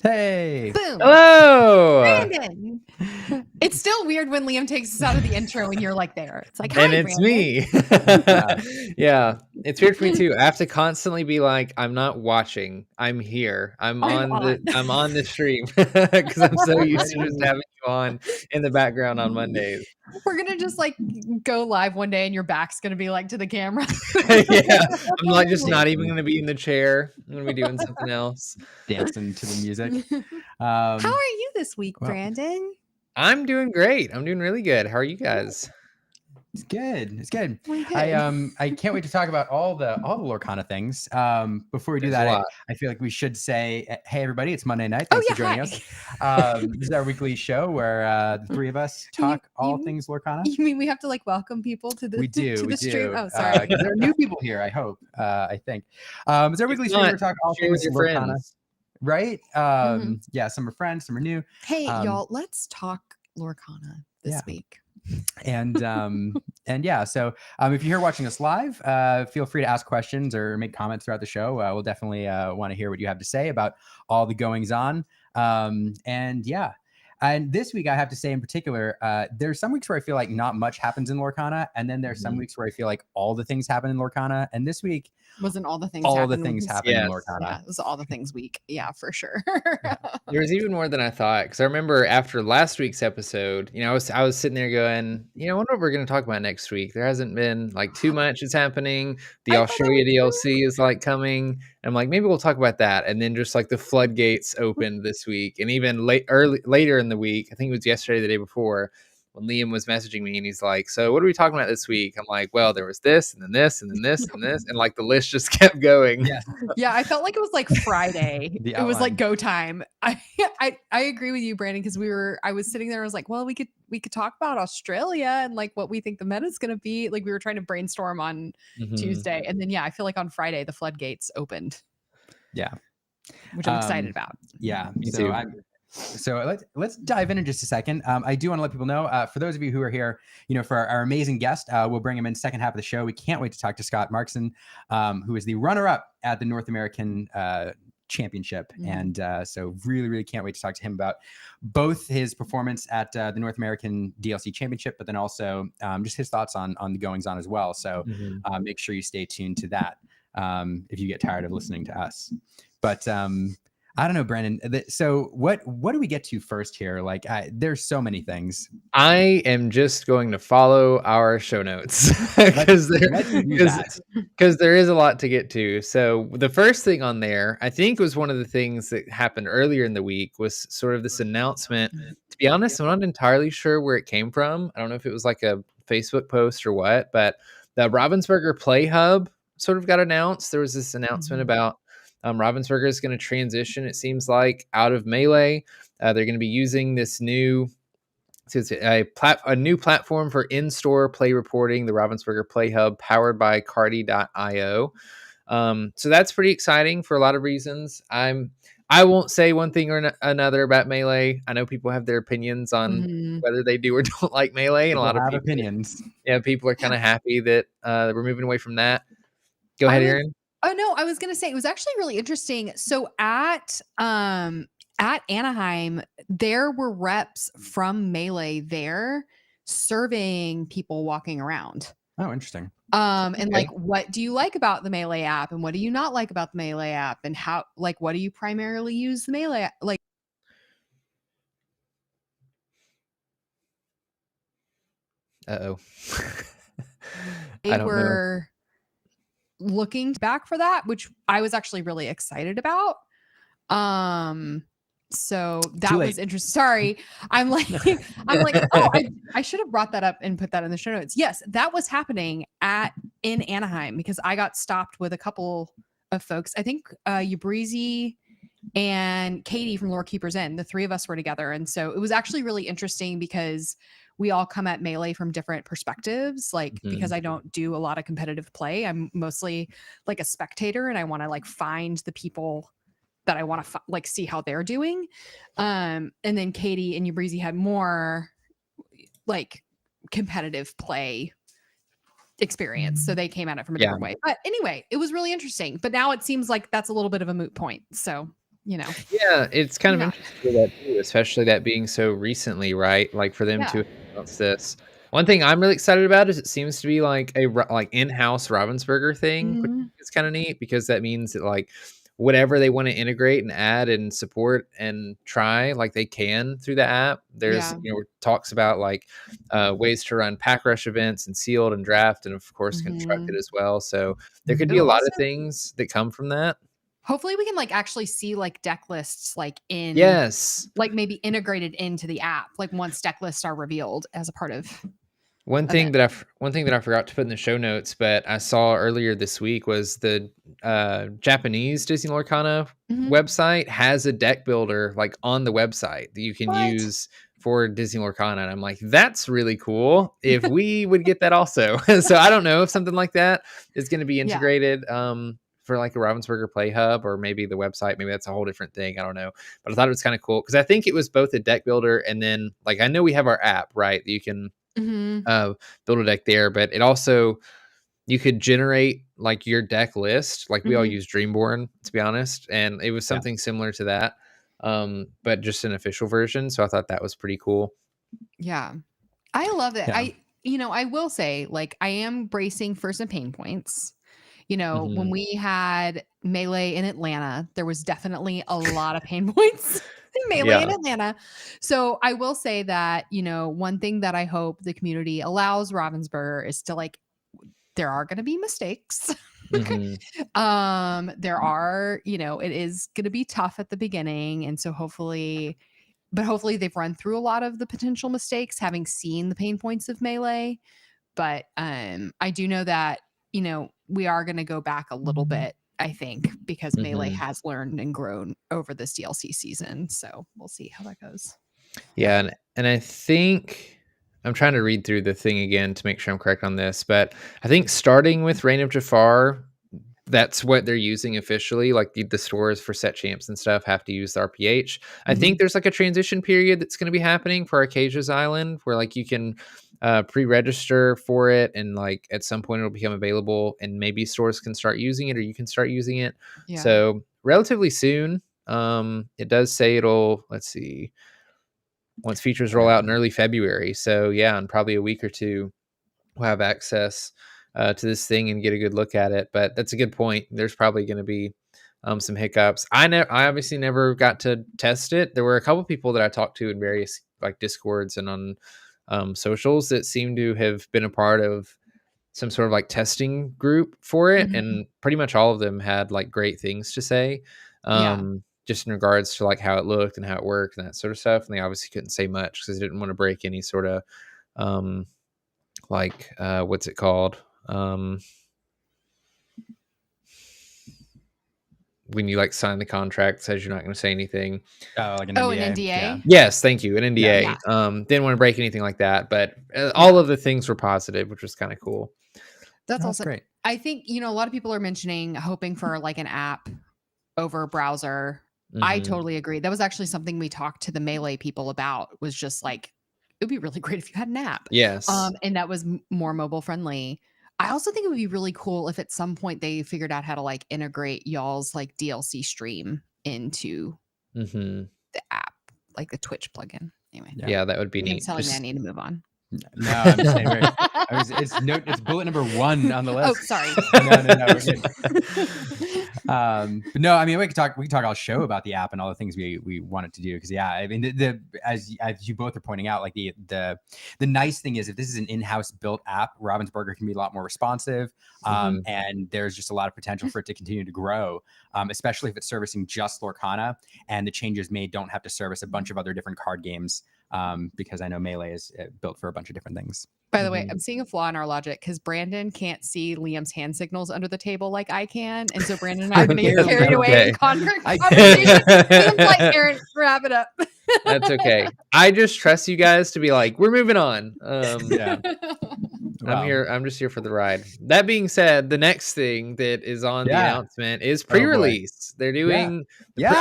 Hey. Boom. Hello. Brandon. It's still weird when Liam takes us out of the intro and you're like there. It's like, hi, And it's Brandon. me. Yeah. It's weird for me too. I have to constantly be like, I'm not watching. I'm here. I'm on the stream because I'm so used to just having you on in the background on Mondays. We're gonna just like go live one day and your back's gonna be like to the camera. Yeah. I'm like just not even gonna be in the chair. I'm gonna be doing something else. Dancing to the music. How are you this week, Brandon? I'm doing great. I'm doing really good. How are you guys? It's good. It's good. Good. I can't wait to talk about all the Lorcana things. Before we do that, I feel like we should say, hey everybody, it's Monday night. Thanks for joining us. This is our weekly show where the three of us talk all things Lorcana. You mean we have to like welcome people to the stream? Oh, sorry. There are new people here, I hope. I think. It's our weekly stream where we talk all things Lorcana. Friends. Right? Yeah, some are friends, some are new. Hey, y'all, let's talk Lorcana this week. And yeah, so if you're here watching us live, feel free to ask questions or make comments throughout the show. We'll definitely want to hear what you have to say about all the goings on. And this week, I have to say in particular, there's some weeks where I feel like not much happens in Lorcana, and then there's some weeks where I feel like all the things happen in Lorcana. And this week wasn't all the things happen in Lorcana. Yeah, it was all the things week. Yeah, for sure. There was even more than I thought, because I remember after last week's episode, I was sitting there going, I wonder what we're going to talk about next week. There hasn't been like too much is happening. The Australia DLC is like coming. And I'm like, maybe we'll talk about that. And then just like the floodgates opened this week, and even later in the week, I think it was yesterday, the day before, when Liam was messaging me and he's like, so what are we talking about this week? I'm like, well, there was this and then this and then this and this. And like the list just kept going. Yeah, I felt like it was like Friday. It was like go time. I agree with you, Brandon, because I was sitting there, I was like, well, we could talk about Australia and like what we think the meta is going to be. Like we were trying to brainstorm on Tuesday. And then, I feel like on Friday, the floodgates opened. Yeah. Which I'm excited about. Yeah. Me too. So let's dive in just a second. I do want to let people know, for those of you who are here, for our amazing guest, we'll bring him in second half of the show. We can't wait to talk to Scott Markeson, who is the runner-up at the North American Championship. And so really, really can't wait to talk to him about both his performance at the North American DLC Championship, but then also just his thoughts on the goings on as well. So make sure you stay tuned to that if you get tired of listening to us. But I don't know, Brandon. So what do we get to first here? Like, there's so many things. I am just going to follow our show notes because there is a lot to get to. So the first thing on there, I think, was one of the things that happened earlier in the week was sort of this announcement. To be honest, I'm not entirely sure where it came from. I don't know if it was like a Facebook post or what, but the Ravensburger PlayHub sort of got announced. There was this announcement about Ravensburger is going to transition, it seems like, out of Melee. They're going to be using this new new platform for in-store play reporting, the Ravensburger PlayHub, powered by Cardi.io. So that's pretty exciting for a lot of reasons. I won't say one thing or another about Melee. I know people have their opinions on whether they do or don't like Melee, and a lot of people, opinions. Yeah, people are kind of happy that we're moving away from that. Go ahead, Erin. Oh no, I was gonna say it was actually really interesting. So at Anaheim, there were reps from Melee there serving people walking around. Oh, interesting. And like, what do you like about the Melee app, and what do you not like about the Melee app, and how, like, what do you primarily use the Melee app? Like, they were looking back for that, which I was actually really excited about. So that was interesting. Sorry. I'm like, oh, I should have brought that up and put that in the show notes. Yes, that was happening in Anaheim, because I got stopped with a couple of folks. I think Ubreezy and Katie from Lore Keepers Inn, the three of us were together. And so it was actually really interesting because we all come at Melee from different perspectives, like, because I don't do a lot of competitive play. I'm mostly like a spectator, and I want to like find the people that I want to like see how they're doing. And then Katie and Ubreezy had more like competitive play experience. So they came at it from a different way. But anyway, it was really interesting. But now it seems like that's a little bit of a moot point. So Yeah, it's kind of Yeah. interesting that too, especially that being so recently, right? Like for them to Yeah. announce this. One thing I'm really excited about is it seems to be like like in-house Ravensburger thing, which Mhm. is kind of neat because that means that like whatever they want to integrate and add and support and try, like they can through the app. There's Yeah. talks about like ways to run pack rush events and sealed and draft and of course constructed Mhm. as well. So there could be a It'll lot also of things that come from that. hopefully we can like actually see like deck lists like in Yes. like maybe integrated into the app, like once deck lists are revealed as a part of event. One thing that I forgot to put in the show notes, but I saw earlier this week was the Japanese Disney Lorcana Mhm. website has a deck builder like on the website that you can What? use for Disney Lorcana, and I'm like, that's really cool. If we would get that also, so I don't know if something like that is going to be Yeah. integrated for like a Ravensburger PlayHub or maybe the website. Maybe that's a whole different thing. I don't know, but I thought it was kind of cool because I think it was both a deck builder and then like I know we have our app right that you can Mhm. build a deck there, but it also you could generate like your deck list. Like we all Mhm. use Dreamborn to be honest, and it was Yeah. something similar to that, but just an official version. So I thought that was pretty cool. Yeah. I love it. Yeah. I will say, like, I am bracing for some pain points. When Mhm. we had Melee in Atlanta, there was definitely a lot of pain points in Melee in Yeah. Atlanta. So I will say that, one thing that I hope the community allows Ravensburger is to like, there are going to be mistakes. Mhm. There are, it is going to be tough at the beginning. And so hopefully they've run through a lot of the potential mistakes, having seen the pain points of Melee. But I do know that, we are going to go back a little bit, I think, because Melee Mhm. has learned and grown over this DLC season. So we'll see how that goes. Yeah, and I think I'm trying to read through the thing again to make sure I'm correct on this, but I think starting with Reign of Jafar, that's what they're using officially. Like the stores for set champs and stuff have to use the RPH. I think there's like a transition period that's going to be happening for Arcasia's Island where like you can pre-register for it and like at some point it'll become available and maybe stores can start using it or you can start using it. Yeah. So relatively soon. It does say let's see, once features roll out in early February. So yeah, in probably a week or two, we'll have access to this thing and get a good look at it. But that's a good point. There's probably going to be some hiccups. I obviously never got to test it. There were a couple people that I talked to in various like Discords and on socials that seem to have been a part of some sort of like testing group for it, Mhm. and pretty much all of them had like great things to say. Yeah. Just in regards to like how it looked and how it worked and that sort of stuff. And they obviously couldn't say much because they didn't want to break any sort of um, what's it called when you like sign the contract says you're not going to say anything. Oh, like an Oh, an NDA. Yeah. NDA? Yes, thank you, an Yeah. NDA. Yeah. Didn't want to break anything like that, but all Yeah. of the things were positive, which was kind of cool. That's Oh, that's awesome. great. I think, a lot of people are mentioning hoping for like an app over a browser. I Mhm. totally agree. That was actually something we talked to the Melee people about, was just like, it would be really great if you had an app. Yes. And that was more mobile friendly. I also think it would be really cool if at some point they figured out how to like integrate y'all's like DLC stream into Mhm. the app, like the Twitch plugin. Anyway, Yeah. Yeah, that would be I think I'm neat. telling me I Just need to move on. No, I'm just saying. It's bullet number 1 on the list. Oh, sorry. No, we're good. But no, I mean we could talk all show about the app and all the things we wanted to do because yeah, I mean the as you both are pointing out, like the nice thing is if this is an in-house built app, Ravensburger can be a lot more responsive, Mhm. and there's just a lot of potential for it to continue to grow, especially if it's servicing just Lorcana and the changes made don't have to service a bunch of other different card games, because I know Melee is built for a bunch of different things. By the way, Mhm. I'm seeing a flaw in our logic because Brandon can't see Liam's hand signals under the table like I can. And so Brandon and I are going to get barely carried know. away Okay. in conversation. Liam's like, That's Aaron, wrap it up. okay. I just trust you guys to be like, we're moving on. Yeah. I'm Wow. here. I'm just here for the ride. That being said, the next thing that is on the Yeah. announcement is Oh, boy. pre-release. They're doing. Yeah.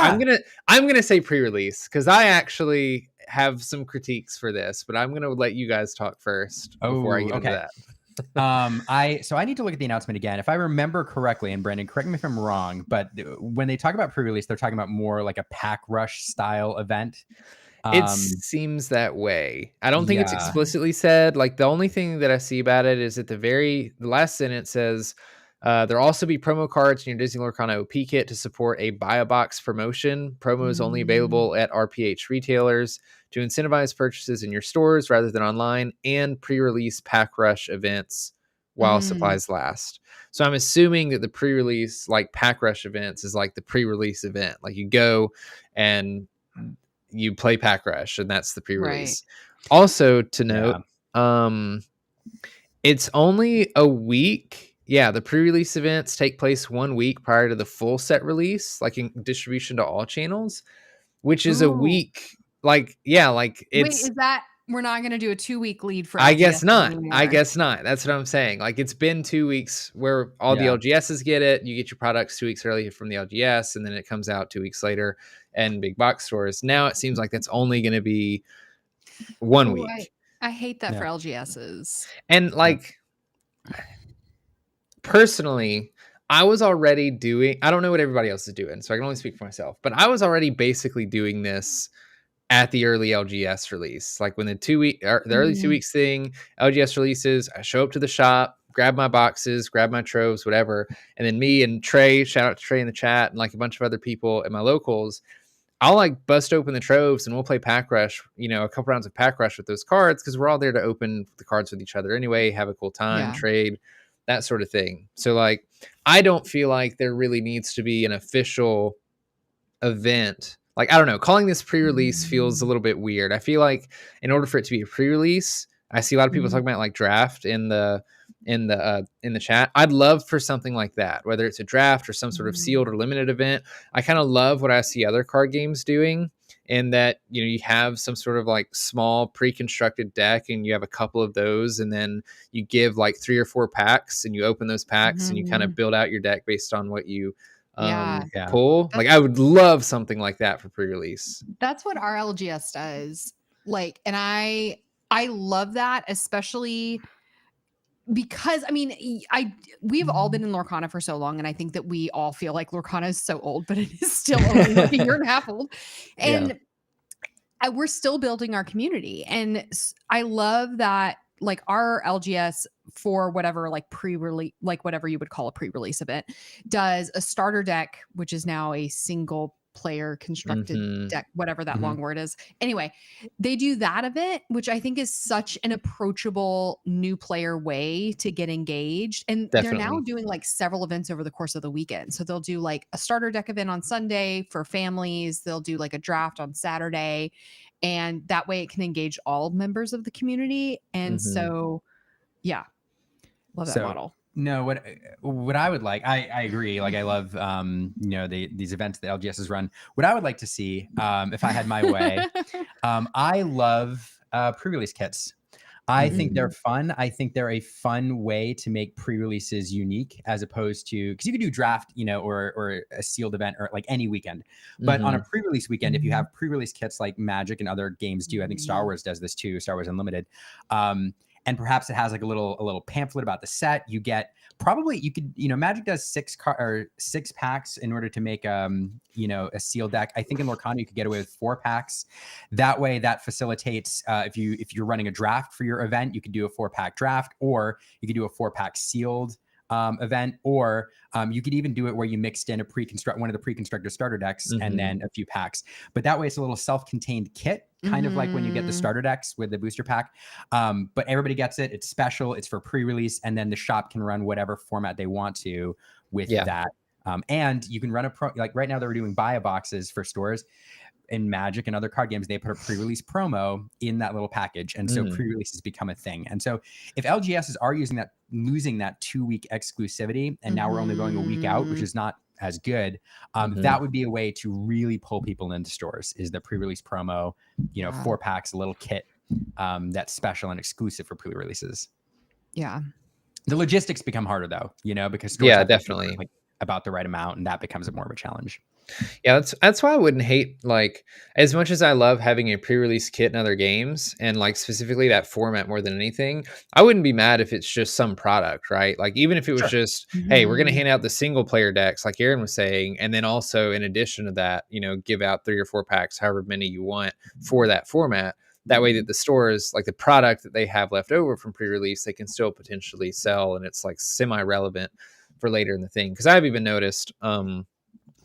I'm gonna say pre-release because I actually have some critiques for this, but I'm gonna let you guys talk first before I Oh, get into okay. that. I need to look at the announcement again. If I remember correctly, and Brandon, correct me if I'm wrong, but when they talk about pre-release, they're talking about more like a pack rush style event. It seems that way. I don't think it's Yeah. explicitly said. Like, the only thing that I see about it is at the last sentence says, there'll also be promo cards in your Disney Lorcana OP kit to support a buy a box promotion. Promo is only available at RPH retailers to incentivize purchases in your stores rather than online, and pre-release pack rush events while supplies last. So I'm assuming that the pre-release like pack rush events is like the pre-release event. Like, you go and you play pack rush, and that's the pre-release. Right. Also to note, it's only a week. Yeah, the pre-release events take place 1 week prior to the full set release, like in distribution to all channels, which is a week. Like, yeah, like wait, is that we're not going to do a 2-week lead for LGS I guess not. anymore? I guess not. That's what I'm saying. Like, it's been 2 weeks where all the LGSs get it. You get your products 2 weeks early from the LGS, and then it comes out 2 weeks later in big box stores. Now it seems like that's only going to be 1 week. I hate that for LGSs. And like, personally, I was already doing, I don't know what everybody else is doing, so I can only speak for myself, but I was already basically doing this at the early LGS release. Like, when the early 2 weeks thing, LGS releases, I show up to the shop, grab my boxes, grab my troves, whatever. And then me and Trey, shout out to Trey in the chat, and like a bunch of other people at my locals, I'll like bust open the troves and we'll play pack rush, a couple rounds of pack rush with those cards, because we're all there to open the cards with each other anyway, have a cool time, trade, that sort of thing. So like, I don't feel like there really needs to be an official event. Like, I don't know, calling this pre-release feels a little bit weird. I feel like in order for it to be a pre-release, I see a lot of people talking about like draft in the chat. I'd love for something like that, whether it's a draft or some sort of sealed or limited event. I kind of love what I see other card games doing, in that, you have some sort of like small pre-constructed deck, and you have a couple of those, and then you give like 3 or 4 packs, and you open those packs and you kind of build out your deck based on what you pull. Like, I would love something like that for pre-release. That's what our LGS does. Like, and I love that, especially because we've all been in Lorcana for so long, and I think that we all feel like Lorcana is so old, but it is still only like a year and a half old, and we're still building our community. And I love that, like, our LGS, for whatever, like pre-release, like whatever you would call a pre-release event, does a starter deck, which is now a single player constructed deck, whatever that long word is. Anyway, they do that event, which I think is such an approachable new player way to get engaged. And they're now doing like several events over the course of the weekend. So they'll do like a starter deck event on Sunday for families. They'll do like a draft on Saturday. And that way it can engage all members of the community. And so, yeah, love that model. No, what I would like, I agree. Like, I love, these events that LGSs run. What I would like to see, if I had my way, I love pre-release kits. I think they're fun. I think they're a fun way to make pre-releases unique, as opposed to, because you could do draft, or a sealed event, or like any weekend. But on a pre-release weekend, if you have pre-release kits like Magic and other games do, I think Star Wars does this too, Star Wars Unlimited. And perhaps it has like a little pamphlet about the set. You get, probably you could, Magic does 6 packs in order to make a sealed deck. I think in Lorcana you could get away with 4 packs. That way, that facilitates, if you're running a draft for your event, you could do a 4-pack draft, or you could do a 4-pack sealed event, or you could even do it where you mixed in one of the pre-constructed starter decks and then a few packs. But that way it's a little self-contained kit, kind of like when you get the starter decks with the booster pack. But everybody gets it. It's special. It's for pre-release, and then the shop can run whatever format they want to with that. And you can run like right now they're doing buy boxes for stores. In Magic and other card games, they put a pre-release promo in that little package, and so pre-releases become a thing. And so if LGSs are losing that 2-week exclusivity, and now we're only going a week out, which is not as good, that would be a way to really pull people into stores, is the pre-release promo, 4 packs, a little kit that's special and exclusive for pre-releases. Yeah. The logistics become harder though, because stores have definitely like about the right amount, and that becomes more of a challenge. Yeah, that's why I wouldn't hate, like, as much as I love having a pre-release kit in other games and like specifically that format more than anything, I wouldn't be mad if it's just some product, right? Like even if it was Sure. just, hey, we're gonna Mhm. hand out the single player decks, like Aaron was saying, and then also in addition to that, give out 3 or 4 packs, however many you want for that format. That way that the stores, like the product that they have left over from pre-release, they can still potentially sell, and it's like semi-relevant for later in the thing. Because I've even noticed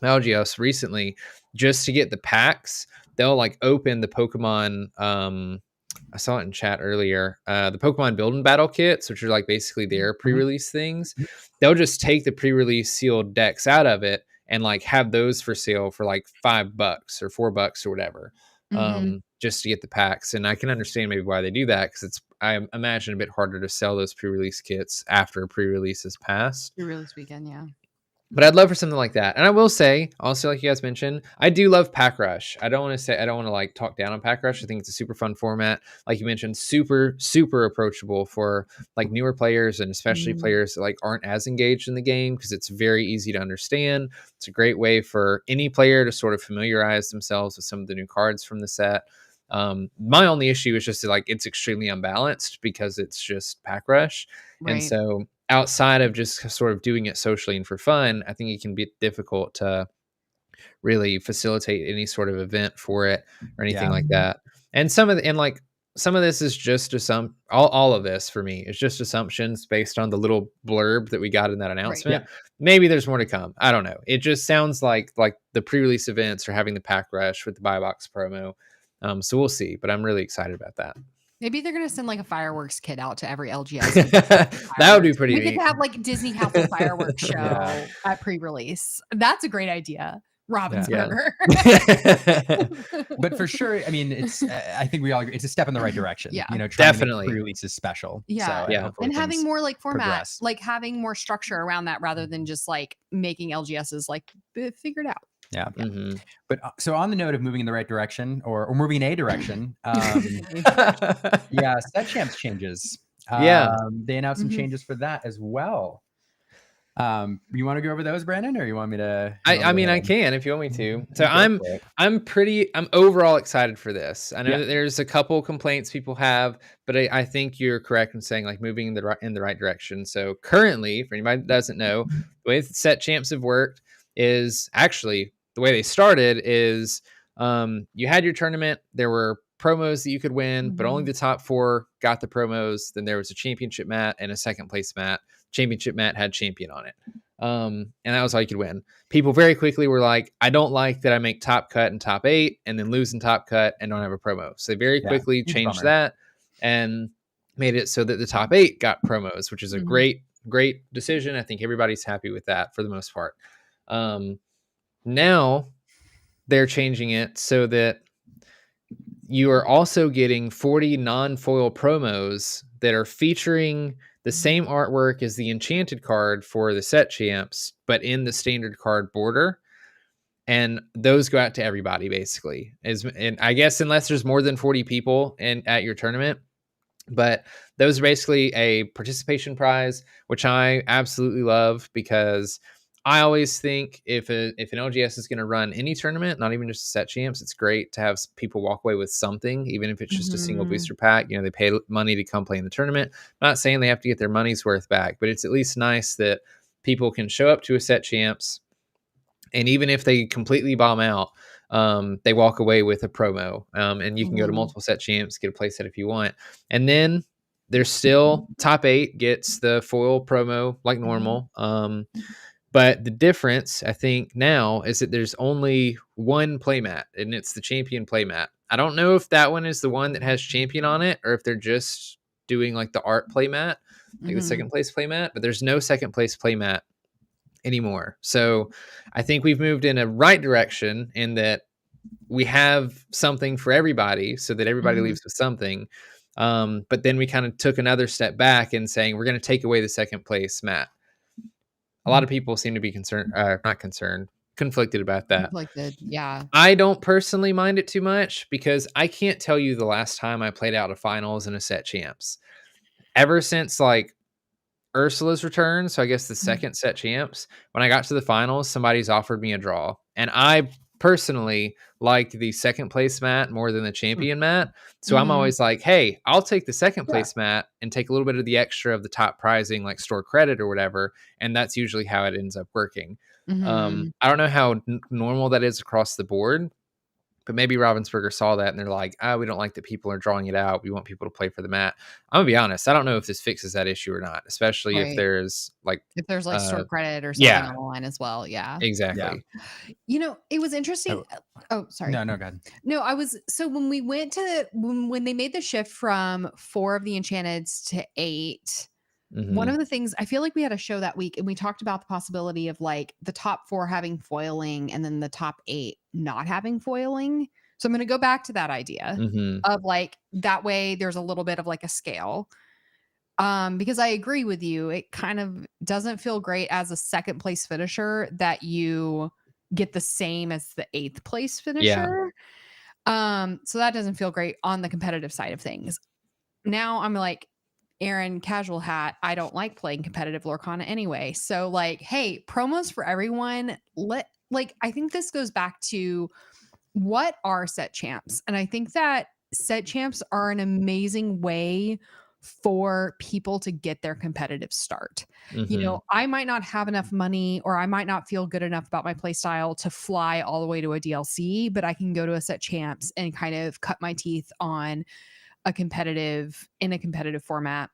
LGS recently, just to get the packs, they'll like open the Pokemon. I saw it in chat earlier. The Pokemon Build and Battle kits, which are like basically their pre-release things. They'll just take the pre-release sealed decks out of it and like have those for sale for like $5 or $4 or whatever, just to get the packs. And I can understand maybe why they do that, because it's, I imagine, a bit harder to sell those pre-release kits after a pre-release is passed. Pre-release weekend, yeah. But I'd love for something like that. And I will say, also, like you guys mentioned, I do love Pack Rush. I don't want to like talk down on Pack Rush. I think it's a super fun format. Like you mentioned, super, super approachable for like newer players, and especially players that like aren't as engaged in the game, because it's very easy to understand. It's a great way for any player to sort of familiarize themselves with some of the new cards from the set. My only issue is just that, like, it's extremely unbalanced because it's just Pack Rush. Right. And so outside of just sort of doing it socially and for fun, I think it can be difficult to really facilitate any sort of event for it or anything like that. And some of this is just all of this for me is just assumptions based on the little blurb that we got in that announcement. Maybe there's more to come. I don't know. It just sounds like the pre-release events are having the Pack Rush with the buy box promo. So we'll see, but I'm really excited about that. Maybe they're gonna send like a fireworks kit out to every LGS. That would be pretty We neat. could have like Disney Castle fireworks show at pre-release. That's a great idea. Ravensburger. But for sure, I mean, it's I think we all agree it's a step in the right direction. Yeah. Trying Definitely. to make pre-release is special. Yeah. So, and having more like format, progress. like having more structure around that rather than just like making LGSs like figured out. Yeah. But so on the note of moving in the right direction or moving in a direction, Set Champs changes. They announced some changes for that as well. You want to go over those, Brandon, or you want me to? I mean, I can if you want me to. So I'm overall excited for this. I know that there's a couple complaints people have, but I think you're correct in saying like moving in the right direction. So currently, for anybody that doesn't know, the way Set Champs have worked is actually the way they started is you had your tournament. There were promos that you could win, but only the top 4 got the promos. Then there was a championship mat and a second place mat. Championship mat had champion on it. And that was all you could win. People very quickly were like, I don't like that I make top cut and top 8 and then lose in top cut and don't have a promo. So they very quickly changed that and made it so that the top 8 got promos, which is a great decision. I think everybody's happy with that for the most part. Now they're changing it so that you are also getting 40 non-foil promos that are featuring the same artwork as the enchanted card for the Set Champs, but in the standard card border. And those go out to everybody basically. And I guess unless there's more than 40 people at your tournament, but those are basically a participation prize, which I absolutely love, because I always think if an LGS is going to run any tournament, not even just a Set Champs, it's great to have people walk away with something, even if it's just a single booster pack. They pay money to come play in the tournament. I'm not saying they have to get their money's worth back, but it's at least nice that people can show up to a Set Champs, and even if they completely bomb out, they walk away with a promo. And you can go to multiple Set Champs, get a play set if you want. And then there's still top 8 gets the foil promo like normal. But the difference, I think, now is that there's only one playmat, and it's the champion playmat. I don't know if that one is the one that has champion on it, or if they're just doing like the art playmat, like the second place playmat. But there's no second place playmat anymore. So I think we've moved in a right direction in that we have something for everybody, so that everybody leaves with something. But then we kind of took another step back in saying we're going to take away the second place mat. A lot of people seem to be conflicted about that. Conflicted, yeah. I don't personally mind it too much, because I can't tell you the last time I played out a finals in a Set Champs. Ever since like Ursula's return, so I guess the second set champs, when I got to the finals, somebody's offered me a draw. And I personally like the second place mat more than the champion mat. So I'm always like, hey, I'll take the second place mat and take a little bit of the extra of the top prizing, like store credit or whatever. And that's usually how it ends up working. I don't know how normal that is across the board, but maybe Ravensburger saw that and they're like, we don't like that people are drawing it out. We want people to play for the mat. I'm gonna be honest. I don't know if this fixes that issue or not, especially if there's like store credit or something on the line as well. Yeah, exactly. Yeah. It was interesting. Oh, sorry. No, go ahead. No, so when we went to when they made the shift from 4 of the Enchanteds to 8, one of the things I feel like we had a show that week and we talked about the possibility of like the top 4 having foiling and then the top 8 not having foiling. So I'm going to go back to that idea of like that way there's a little bit of like a scale. Because I agree with you. It kind of doesn't feel great as a second place finisher that you get the same as the 8th place finisher. So that doesn't feel great on the competitive side of things. Now I'm like, Aaron, casual hat, I don't like playing competitive Lorcana anyway. So like, hey, promos for everyone. I think this goes back to what are set champs? And I think that set champs are an amazing way for people to get their competitive start. I might not have enough money or I might not feel good enough about my play style to fly all the way to a DLC, but I can go to a set champs and kind of cut my teeth on a competitive format.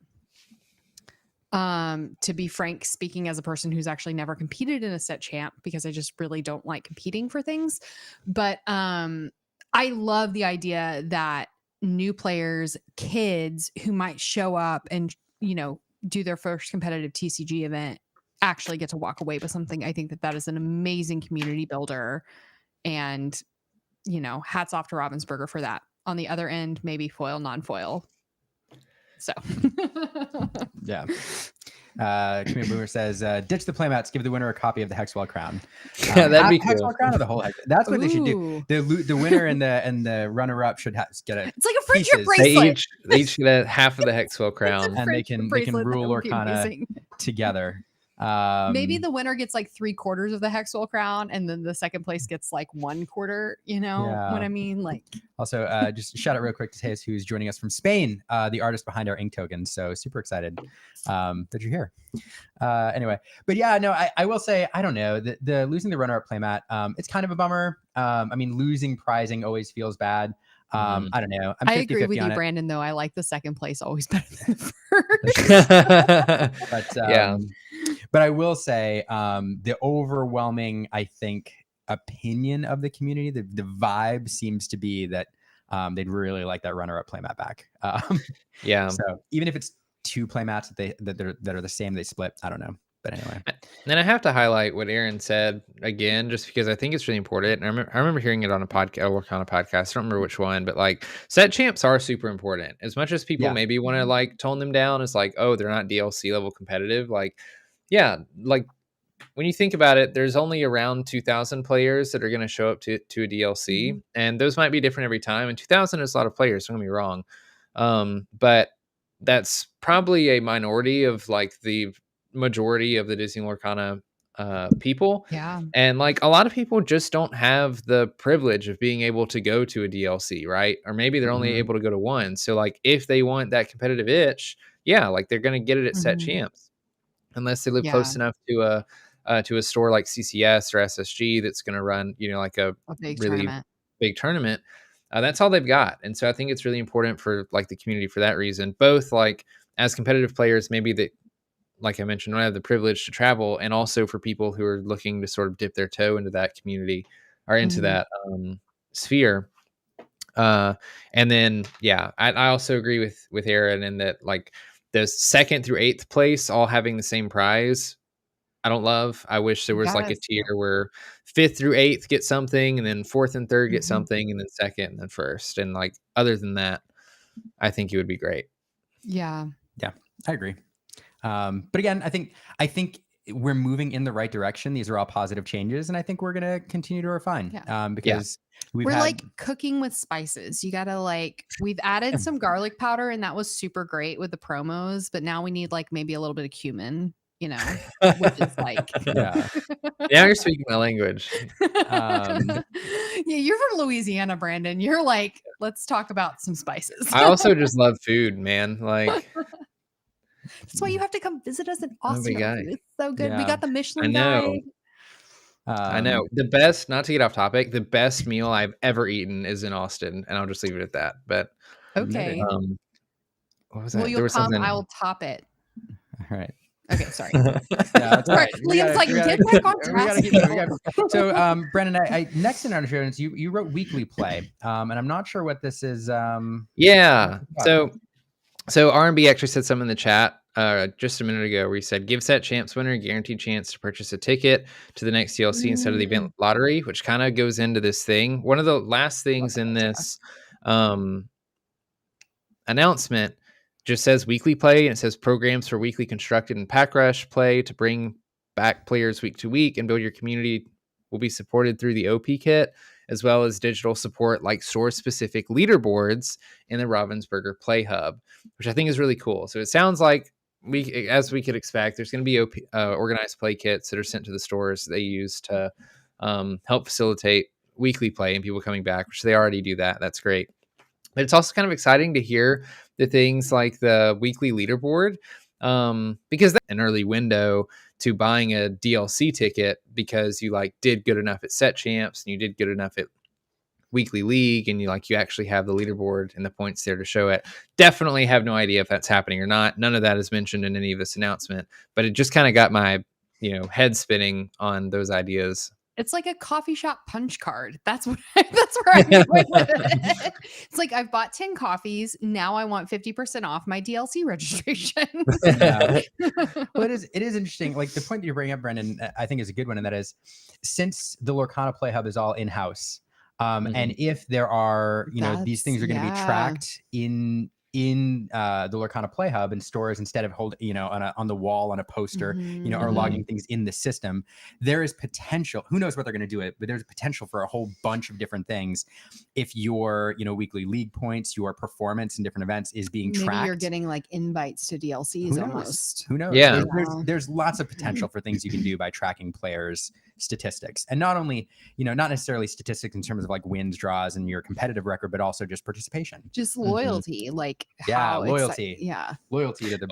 To be frank, speaking as a person who's actually never competed in a set champ because I just really don't like competing for things. But I love the idea that new players, kids who might show up and, do their first competitive TCG event actually get to walk away with something. I think that is an amazing community builder, and, hats off to Ravensburger for that. On the other end, maybe foil, non-foil. So yeah. Community Boomer says, ditch the playmats, give the winner a copy of the Hexwell crown. Yeah, that'd be cool. Hexwell crown or the whole Hex. That's what they should do. The winner and the runner up should get it. It's like a friendship bracelet. They each get half of the Hexwell crown, and they can rule Lorcana together. Maybe the winner gets like 3/4 of the Hexwell crown, and then the second place gets like 1/4. You know what I mean? Like, also, just shout out real quick to Tejas, who's joining us from Spain, the artist behind our ink tokens. So super excited that you're here. Anyway, but yeah, no, I will say, I don't know, the losing the runner-up playmat, it's kind of a bummer. I mean, losing prizing always feels bad. I don't know. I agree with you, Brandon, though. I like the second place always better than the first. But I will say the overwhelming, I think, opinion of the community, the vibe seems to be that they'd really like that runner-up playmat back. So even if it's 2 playmats that are the same, they split. I don't know. But anyway. Then I have to highlight what Aaron said again, just because I think it's really important. And I remember hearing it on a podcast, or on a podcast. I don't remember which one, but like set champs are super important. As much as people maybe want to like tone them down, it's like, oh, they're not DLC level competitive. Like, yeah, like when you think about it, there's only around 2,000 players that are going to show up to a DLC, and those might be different every time. And 2,000 is a lot of players. Don't get me wrong, but that's probably a minority of like the majority of the Disney Lorcana people. And like a lot of people just don't have the privilege of being able to go to a DLC, right? Or maybe they're only able to go to one. So like if they want that competitive itch, like they're going to get it at set champs, unless they live close enough to a store like CCS or SSG that's going to run, like a big really tournament. Big tournament. That's all they've got. And so I think it's really important for like the community for that reason, both like as competitive players, maybe that, like I mentioned, don't have the privilege to travel, and also for people who are looking to sort of dip their toe into that community or into that sphere. And then, I also agree with Aaron in that like the 2nd through 8th place all having the same prize. I don't love. I wish there was like a tier where 5th through 8th get something, and then 4th and 3rd get something, and then 2nd and then 1st. And like other than that, I think it would be great. Yeah, I agree. But again, I think we're moving in the right direction. These are all positive changes, and I think we're going to continue to refine because We're like cooking with spices. You gotta we've added some garlic powder, and that was super great with the promos. But now we need maybe a little bit of cumin, which is yeah. Now you're speaking my language. Yeah, you're from Louisiana, Brandon. You're let's talk about some spices. I also just love food, man. That's why you have to come visit us in I'm a big Austin. guy. It's so good. We Yeah. got the I Michelin know. guide. I know. The best, not to get off topic, the best meal I've ever eaten is in Austin, and I'll just leave it at that. But Okay. what was that? Well, There you'll was come. something. I will top it. All right. Okay, sorry. Yeah, that's right. Liam's get back on task. So, Brendan, I next in our show notes, you wrote weekly play, and I'm not sure what this is. Yeah. So R&B actually said something in the chat just a minute ago where he said, "Give set champs winner a guaranteed chance to purchase a ticket to the next DLC instead of the event lottery," which kind of goes into this thing. One of the last things in this announcement just says weekly play, and it says programs for weekly constructed and pack rush play to bring back players week to week and build your community will be supported through the OP kit, as well as digital support like store-specific leaderboards in the Ravensburger PlayHub, which I think is really cool. So it sounds like as we could expect, there's going to be organized play kits that are sent to the stores they use to help facilitate weekly play and people coming back, which they already do that. That's great. But it's also kind of exciting to hear the things like the weekly leaderboard, because that's an early window to buying a DLC ticket because you did good enough at set champs and you did good enough at weekly league and you actually have the leaderboard and the points there to show it. Definitely have no idea if that's happening or not. None of that is mentioned in any of this announcement, but it just kind of got my head spinning on those ideas. It's like a coffee shop punch card. That's where I'm going with it. It's like I've bought 10 coffees. Now I want 50% off my DLC registration. Well, it is interesting. Like the point that you bring up, Brendan, I think is a good one. And that is, since the Lorcana PlayHub is all in-house, and if there are, these things are going to be tracked in the Lorcana PlayHub and stores instead of on the wall on a poster, or logging things in the system, there is potential. Who knows what they're going to do it, but there's potential for a whole bunch of different things. If your weekly league points, your performance in different events is being tracked, maybe you're getting invites to DLCs almost. Who knows? Yeah, there's lots of potential for things you can do by tracking players' statistics, and not only not necessarily statistics in terms of wins, draws, and your competitive record, but also just participation, just loyalty, loyalty to the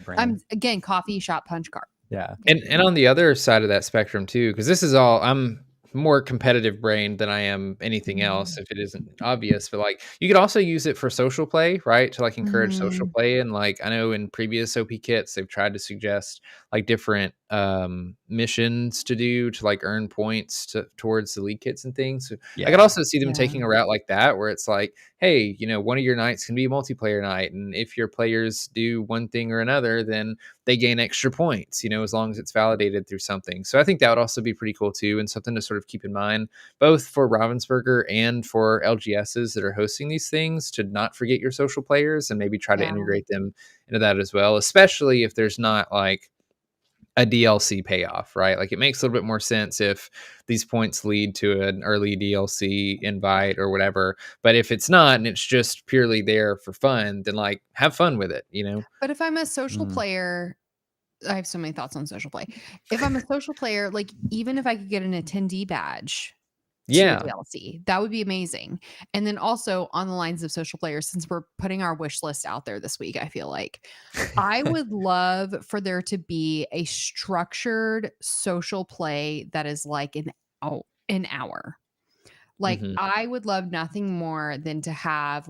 brand. Again, coffee shop punch card. Yeah, and on the other side of that spectrum too, because this is all I'm more competitive brained than I am anything else, if it isn't obvious, but you could also use it for social play, right? To encourage social play. And I know in previous OP kits, they've tried to suggest different missions to do to earn points towards the league kits and things. So I could also see them taking a route like that, where it's hey, one of your nights can be a multiplayer night, and if your players do one thing or another, then they gain extra points, as long as it's validated through something. So I think that would also be pretty cool too, and something to sort of keep in mind, both for Ravensburger and for LGSs that are hosting these things, to not forget your social players and maybe try to integrate them into that as well, especially if there's not a DLC payoff, right? It makes a little bit more sense if these points lead to an early DLC invite or whatever. But if it's not, and it's just purely there for fun, then have fun with it, But if I'm a social player, I have so many thoughts on social play. If I'm a social player, even if I could get an attendee badge, DLC, that would be amazing. And then also on the lines of social players, since we're putting our wish list out there this week, I feel like I would love for there to be a structured social play that is an hour. I would love nothing more than to have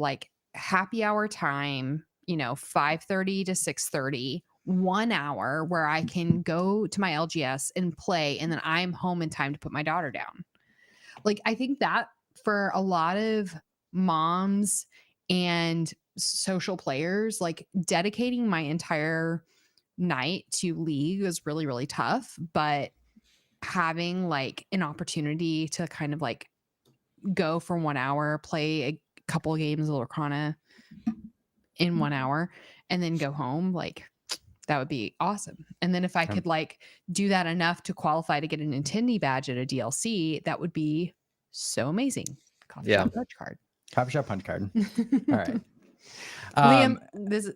happy hour time, 5:30 to 6:30, 1 hour where I can go to my LGS and play, and then I'm home in time to put my daughter down. I think that for a lot of moms and social players, dedicating my entire night to league was really, really tough. But having an opportunity to kind of go for 1 hour, play a couple of games of Lorcana in 1 hour, and then go home, that would be awesome. And then if I could do that enough to qualify to get an attendee badge at a DLC, that would be so amazing. Coffee shop punch card. Coffee shop punch card. All right. Liam,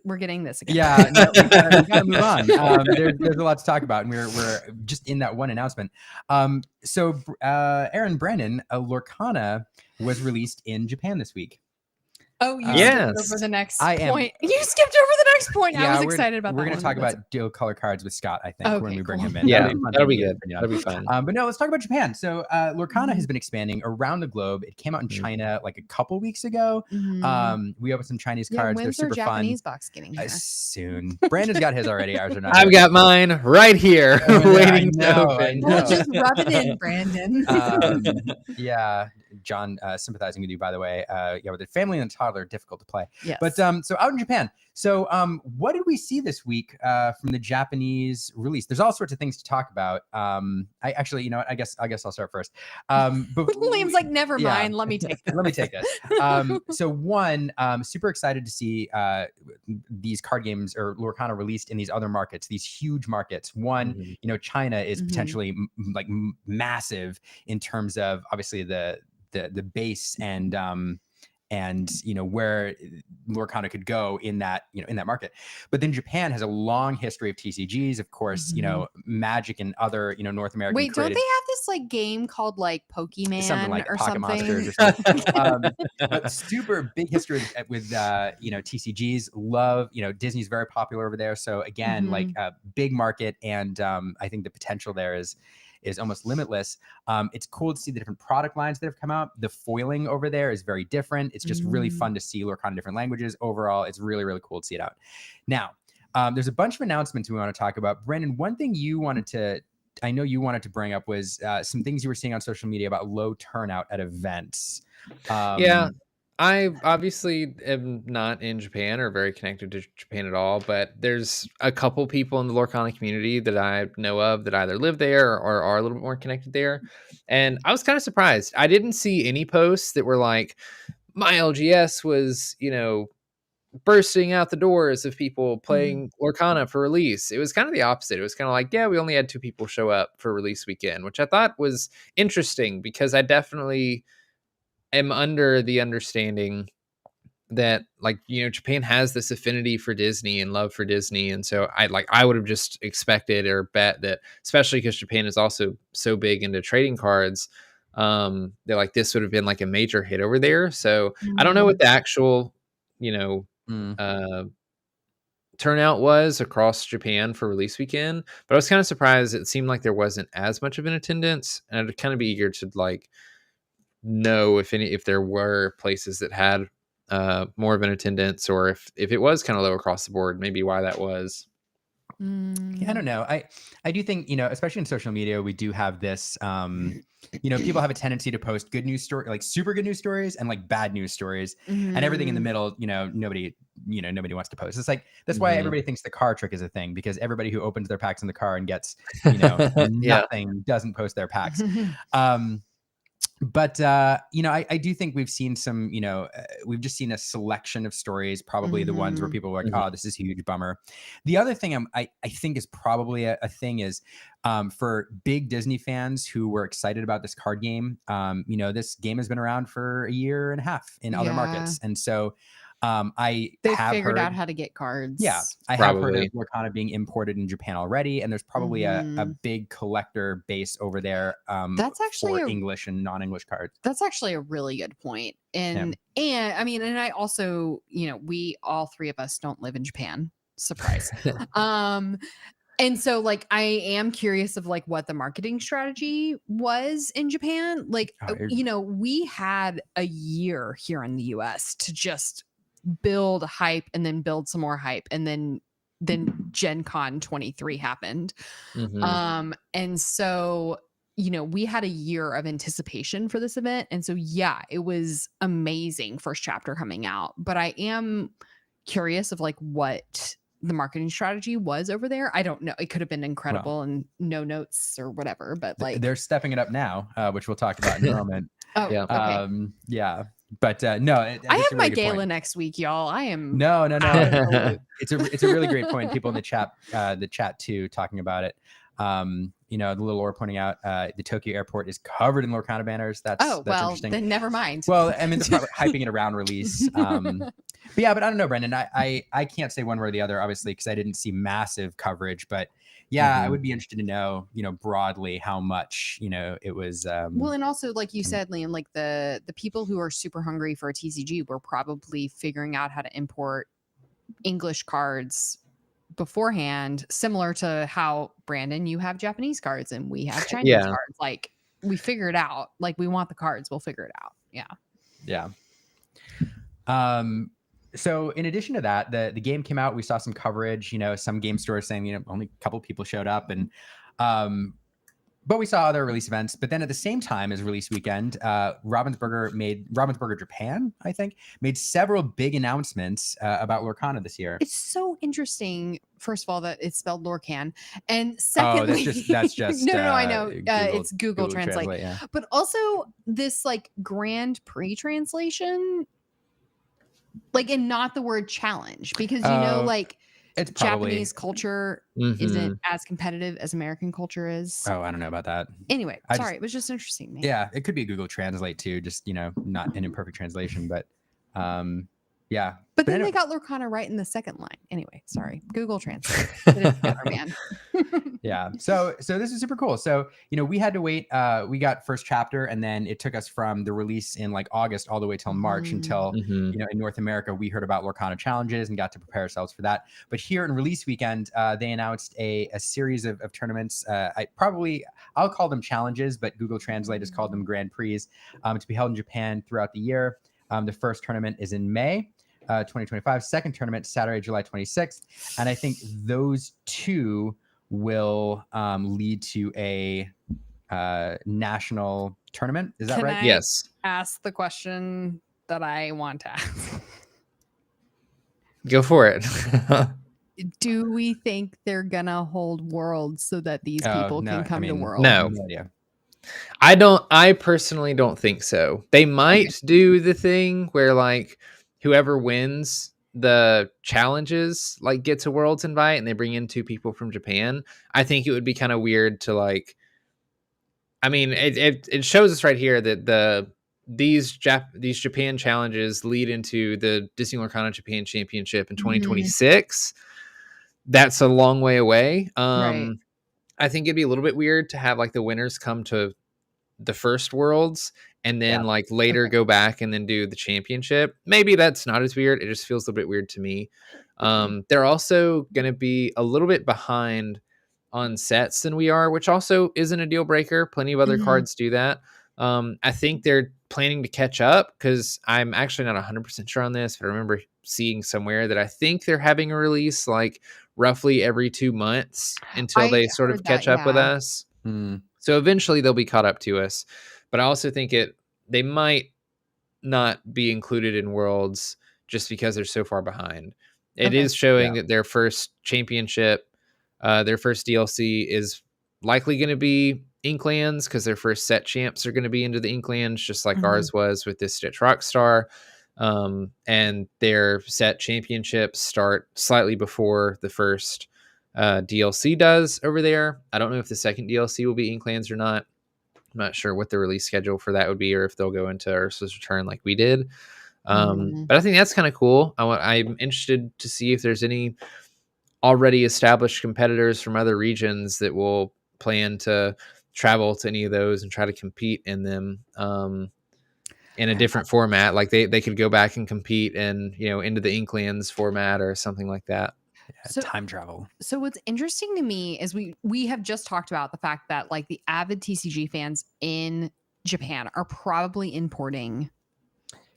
we're getting this again. Yeah, no, we gotta move on. There's a lot to talk about, and we're just in that one announcement. So Aaron, Brandon, Lorcana was released in Japan this week. Oh, you skipped over the next point. You skipped over the next point. Yeah, I was excited about that. We're going to talk about dual color cards with Scott, I think, when we bring him in. Yeah, that'll be good. That'll be fun. But no, let's talk about Japan. So Lorcana has been expanding around the globe. It came out in China like a couple weeks ago. We opened some Chinese cards. They're super Japanese fun. Box getting here? Soon. Brandon's got his already. Ours are not. I've got mine right here, waiting to open. We'll just rub it in, Brandon. Yeah, John, sympathizing with you, by the way. Yeah, with the family and toddler, difficult to play. Yes. But so out in Japan. So what did we see this week from the Japanese release? There's all sorts of things to talk about. I actually, you know what? I guess I'll start first. But Liam's like, never mind. Let me take this. Let me take this. So one, super excited to see these card games or Lorcana released in these other markets, these huge markets. One, you know, China is potentially like massive in terms of obviously the base and you know where Lorcana could go in that, you know, in that market. But then Japan has a long history of TCGs, of course, you know, Magic and other, you know, North American. Wait, don't they have this like game called like Pokemon something like or Pocket something? Monsters or something. But super big history with you know, TCGs. Love, you know, Disney's very popular over there. So again, like a big market, and I think the potential there is almost limitless. It's cool to see the different product lines that have come out. The foiling over there is very different. It's just really fun to see Lorcana in different languages. Overall, it's really, really cool to see it out. Now, there's a bunch of announcements we want to talk about. Brandon, one thing I know you wanted to bring up was some things you were seeing on social media about low turnout at events. Yeah. I obviously am not in Japan or very connected to Japan at all, but there's a couple people in the Lorcana community that I know of that either live there or are a little bit more connected there. And I was kind of surprised. I didn't see any posts that were like, my LGS was, you know, bursting out the doors of people playing Lorcana for release. It was kind of the opposite. It was kind of like, yeah, we only had 2 people show up for release weekend, which I thought was interesting because I definitely am under the understanding that, like, you know, Japan has this affinity for Disney and love for Disney. And so I would have just expected or bet that, especially because Japan is also so big into trading cards, that like this would have been like a major hit over there. So I don't know what the actual, you know, turnout was across Japan for release weekend, but I was kind of surprised. It seemed like there wasn't as much of an attendance, and I'd kind of be eager to like know if there were places that had more of an attendance, or if it was kind of low across the board, maybe why that was. Yeah, I don't know. I do think, you know, especially in social media, we do have this, you know, people have a tendency to post good news story, like super good news stories, and like bad news stories, and everything in the middle, you know, nobody wants to post. It's like, that's why everybody thinks the car trick is a thing, because everybody who opens their packs in the car and gets, you know, nothing doesn't post their packs. But, you know, I do think we've seen some, you know, we've just seen a selection of stories, probably the ones where people were like, oh, this is a huge bummer. The other thing I think is probably a thing is for big Disney fans who were excited about this card game, you know, this game has been around for a year and a half in other markets. And so they figured out how to get cards. Yeah, I have heard of Lorcana being imported in Japan already, and there's probably a big collector base over there. That's actually for English and non-English cards. That's actually a really good point. And I mean, and I also, you know, we all 3 of us don't live in Japan. Surprise. And so like, I am curious of like what the marketing strategy was in Japan. Like, you know, we had a year here in the US to just build hype and then build some more hype. And then Gen Con 23 happened. And so, you know, we had a year of anticipation for this event. And so, yeah, it was amazing first chapter coming out, but I am curious of like what the marketing strategy was over there. I don't know. It could have been incredible and no notes or whatever, but like they're stepping it up now, which we'll talk about in a moment. Okay. Yeah. But no, I have my gala next week, y'all. I am no. It's a really great point. People in the chat too talking about it. The little Laura pointing out the Tokyo airport is covered in Lorcana banners. That's interesting. Then never mind. Well, I mean, they're probably hyping it around release. But I don't know, Brendan. I can't say one way or the other, obviously, because I didn't see massive coverage. But yeah, I would be interested to know, broadly how much, it was. Well, and also, like you said, Liam, like the people who are super hungry for a TCG were probably figuring out how to import English cards beforehand, similar to how, Brandon, you have Japanese cards and we have Chinese cards. Like, we figure it out. Like, we want the cards, we'll figure it out. Yeah. So in addition to that, the game came out. We saw some coverage, some game stores saying, only a couple people showed up, and but we saw other release events. But then at the same time as release weekend, Ravensburger Japan, I think, made several big announcements about Lorcana this year. It's so interesting. First of all, that it's spelled Lorcan, and secondly, that's just no, I know it's Google Translate. Yeah. But also this like Grand Prix translation, like, and not the word challenge, because it's Japanese culture isn't as competitive as American culture is. Oh, I don't know about that. Anyway, it was just interesting. Man. Yeah, it could be Google Translate too, just not an imperfect translation, but yeah. But then they got Lorcana right in the second line. Anyway, sorry, Google Translate. Get it together, man. Yeah. So this is super cool. So we had to wait. We got first chapter, and then it took us from the release in like August all the way till March until in North America we heard about Lorcana challenges and got to prepare ourselves for that. But here in release weekend, they announced a series of tournaments. I'll call them challenges, but Google Translate has called them Grand Prix, to be held in Japan throughout the year. The first tournament is in May 2025. Second tournament, Saturday, July 26th. And I think those two will lead to a national tournament. Is that right? Yes. Ask the question that I want to ask. Go for it. Do we think they're gonna hold Worlds so that these people can come to Worlds? No. I personally don't think so. They might do the thing where like whoever wins the challenges like gets a Worlds invite and they bring in 2 people from Japan. I think it would be kind of weird to like, I mean, it shows us right here that these Japan challenges lead into the Disney Lorcana Japan Championship in 2026. That's a long way away. Right. I think it'd be a little bit weird to have like the winners come to the first Worlds and then like later go back and then do the championship. Maybe that's not as weird. It just feels a little bit weird to me. They're also going to be a little bit behind on sets than we are, which also isn't a deal breaker. Plenty of other cards do that. I think they're planning to catch up because I'm actually not 100% sure on this, but I remember seeing somewhere that I think they're having a release like roughly every 2 months until they sort of catch up with us. So eventually they'll be caught up to us. But I also think they might not be included in Worlds just because they're so far behind. It is showing that their first championship, their first DLC is likely going to be Inklands because their first set champs are going to be into the Inklands, just like ours was with this Stitch Rockstar. And their set championships start slightly before the first DLC does over there. I don't know if the second DLC will be Inklands or not. I'm not sure what the release schedule for that would be, or if they'll go into Ursa's Return like we did. But I think that's kind of cool. I'm interested to see if there's any already established competitors from other regions that will plan to travel to any of those and try to compete in them in a different format. Like they could go back and compete in, into the Inklands format or something like that. So, time travel. So what's interesting to me is we have just talked about the fact that like the avid TCG fans in Japan are probably importing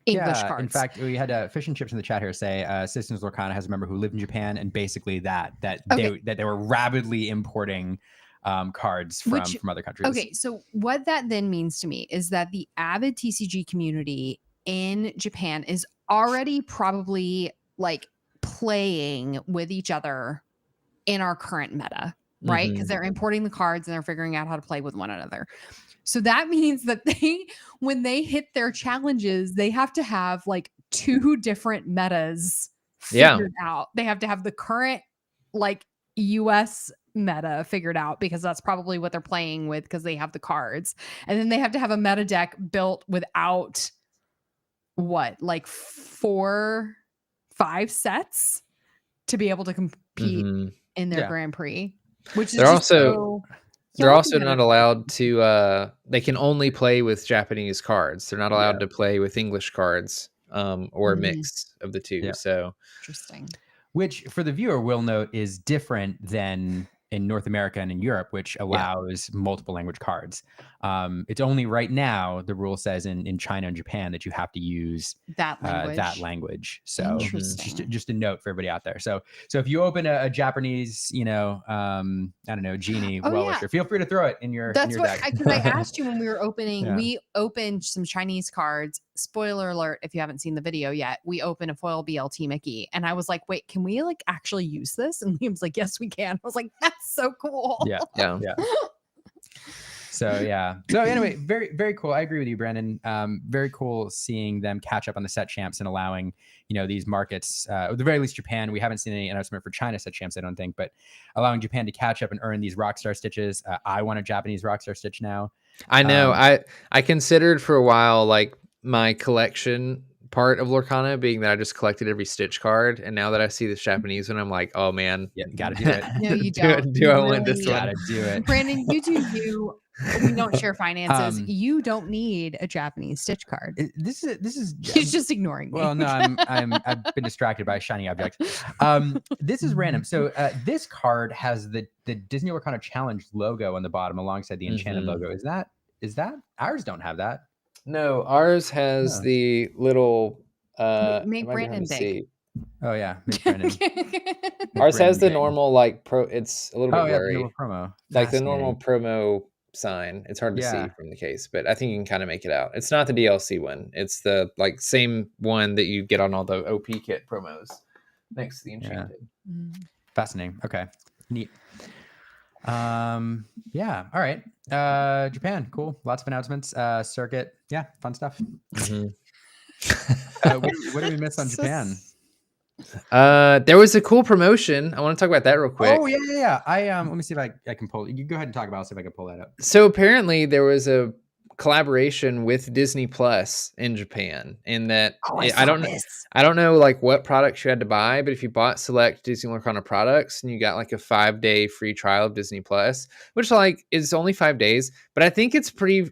English cards. In fact, we had Fish and Chips in the chat here say Citizens Lorcana has a member who lived in Japan, and basically that they were rapidly importing cards from other countries. Okay, so what that then means to me is that the avid TCG community in Japan is already probably like playing with each other in our current meta, right? Because they're importing the cards and they're figuring out how to play with one another. So that means that when they hit their challenges, they have to have like 2 different metas figured out. They have to have the current like US meta figured out, because that's probably what they're playing with, because they have the cards, and then they have to have a meta deck built without like 4-5 sets to be able to compete in their Grand Prix, which is they're also not allowed to they can only play with Japanese cards. They're not allowed to play with English cards or a mix of the two. So interesting. Which, for the viewer, will note is different than in North America and in Europe, which allows multiple language cards. It's only right now the rule says in China and Japan that you have to use that language. So interesting. Just a note for everybody out there. So if you open a Japanese, I don't know, genie wisher, feel free to throw it in your deck. Because I asked you when we were opening, we opened some Chinese cards. Spoiler alert, if you haven't seen the video yet, we opened a foil BLT Mickey, and I was like, wait, can we like actually use this? And Liam's like, yes, we can. I was like, that's so cool. Yeah. So anyway, very, very cool. I agree with you, Brandon. Very cool seeing them catch up on the set champs and allowing, these markets, at the very least Japan. We haven't seen any announcement for China set champs, I don't think, but allowing Japan to catch up and earn these Rockstar Stitches. I want a Japanese Rockstar Stitch now. I know. I considered for a while, like, my collection part of Lorcana being that I just collected every Stitch card, and now that I see this Japanese one, I'm like, oh man, gotta do it. No, you don't. Do I want this one? Gotta do it. Brandon, you do you. We don't share finances. You don't need a Japanese Stitch card. This is He's just ignoring me. Well, no, I've been distracted by a shiny object. This is random. So this card has the Disney Lorcana Challenge logo on the bottom alongside the Enchanted logo. Is that ours? Don't have that. No, ours has the little make Brandon big. Oh yeah, make Brandon. Ours has the normal like it's a little bit blurry. The promo. Like the normal promo sign. It's hard to see from the case, but I think you can kind of make it out. It's not the DLC one. It's the like same one that you get on all the OP kit promos next to the Enchanted. Fascinating. Okay. Neat. All right. Japan, cool. Lots of announcements. Circuit, fun stuff. What did we miss on Japan? There was a cool promotion. I want to talk about that real quick. Oh yeah. Let me see if I can pull it. You go ahead and talk about it. I'll see if I can pull that up. So apparently there was a collaboration with Disney Plus in Japan, in that I don't know like what products you had to buy, but if you bought select Disney Lorcana products and you got like a 5-day free trial of Disney Plus, which like is only 5 days, but I think it's pretty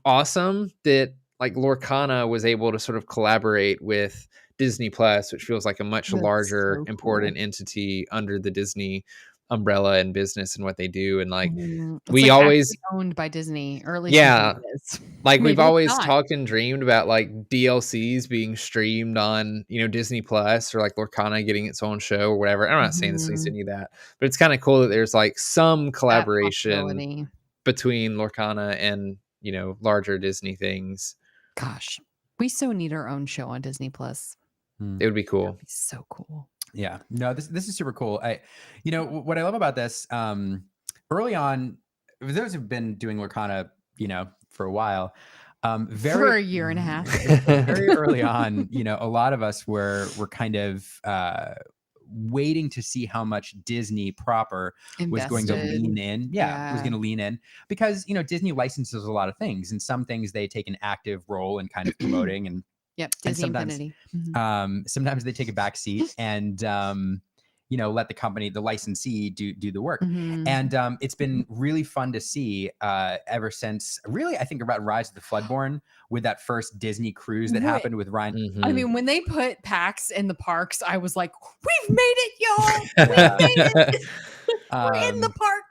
awesome that like Lorcana was able to sort of collaborate with Disney Plus, which feels like a much larger, important entity under the Disney umbrella and business and what they do. And like we like always owned by Disney, or at least like we've always talked and dreamed about like DLCs being streamed on Disney Plus, or like Lorcana getting its own show or whatever. I'm not saying this needs to do that, but it's kind of cool that there's like some collaboration between Lorcana and larger Disney things. Gosh, we so need our own show on Disney Plus. It would be cool. That'd be so cool. Yeah, no, this is super cool. What I love about this, early on, those who've been doing Lorcana, for a while, for a year and a half, very early on, a lot of us were kind of waiting to see how much Disney proper was going to lean in. Was going to lean in, because Disney licenses a lot of things, and some things they take an active role in kind of promoting and. Disney Infinity. Sometimes they take a back seat and let the company, the licensee, do the work. And it's been really fun to see ever since, really, I think about Rise of the Floodborn, with that first Disney cruise that happened with Ryan. I mean, when they put PAX in the parks, I was like, we've made it, y'all. We've made it. We're in the parks.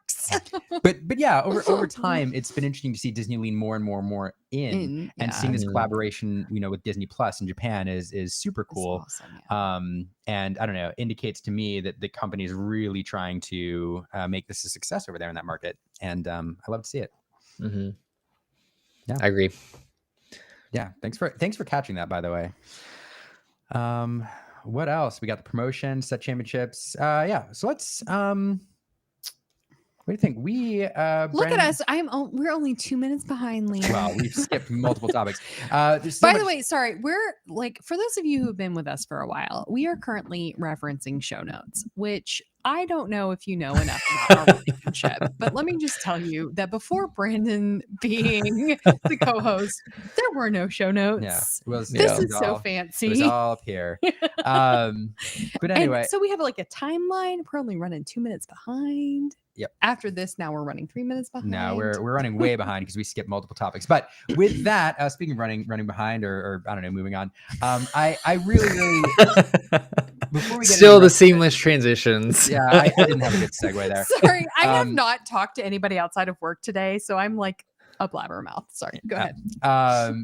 but yeah, over time, it's been interesting to see Disney lean more and more in and seeing this collaboration, with Disney Plus in Japan is super cool. Awesome, and I don't know, indicates to me that the company is really trying to make this a success over there in that market, and I love to see it. Yeah, I agree. Yeah, thanks for catching that, by the way. What else? We got the promotion, set championships. So let's what do you think? We look at us. We're only 2 minutes behind, Liam. Well, we've skipped multiple topics. By the way, sorry. We're like, for those of you who've been with us for a while, we are currently referencing show notes, which I don't know if you know enough about our relationship, but let me just tell you that before Brandon being the co-host, there were no show notes. Yeah, This is so fancy. It was all up here. But anyway, and so we have like a timeline. We're only running 2 minutes behind. Yep. After this, now we're running 3 minutes behind. No, we're running way behind because we skipped multiple topics. But with that, speaking of running behind, or I don't know, moving on. I really before we get still the seamless transitions. Yeah, I didn't have a good segue there. Sorry, I have not talked to anybody outside of work today, so I'm like a blabbermouth. Sorry, go ahead.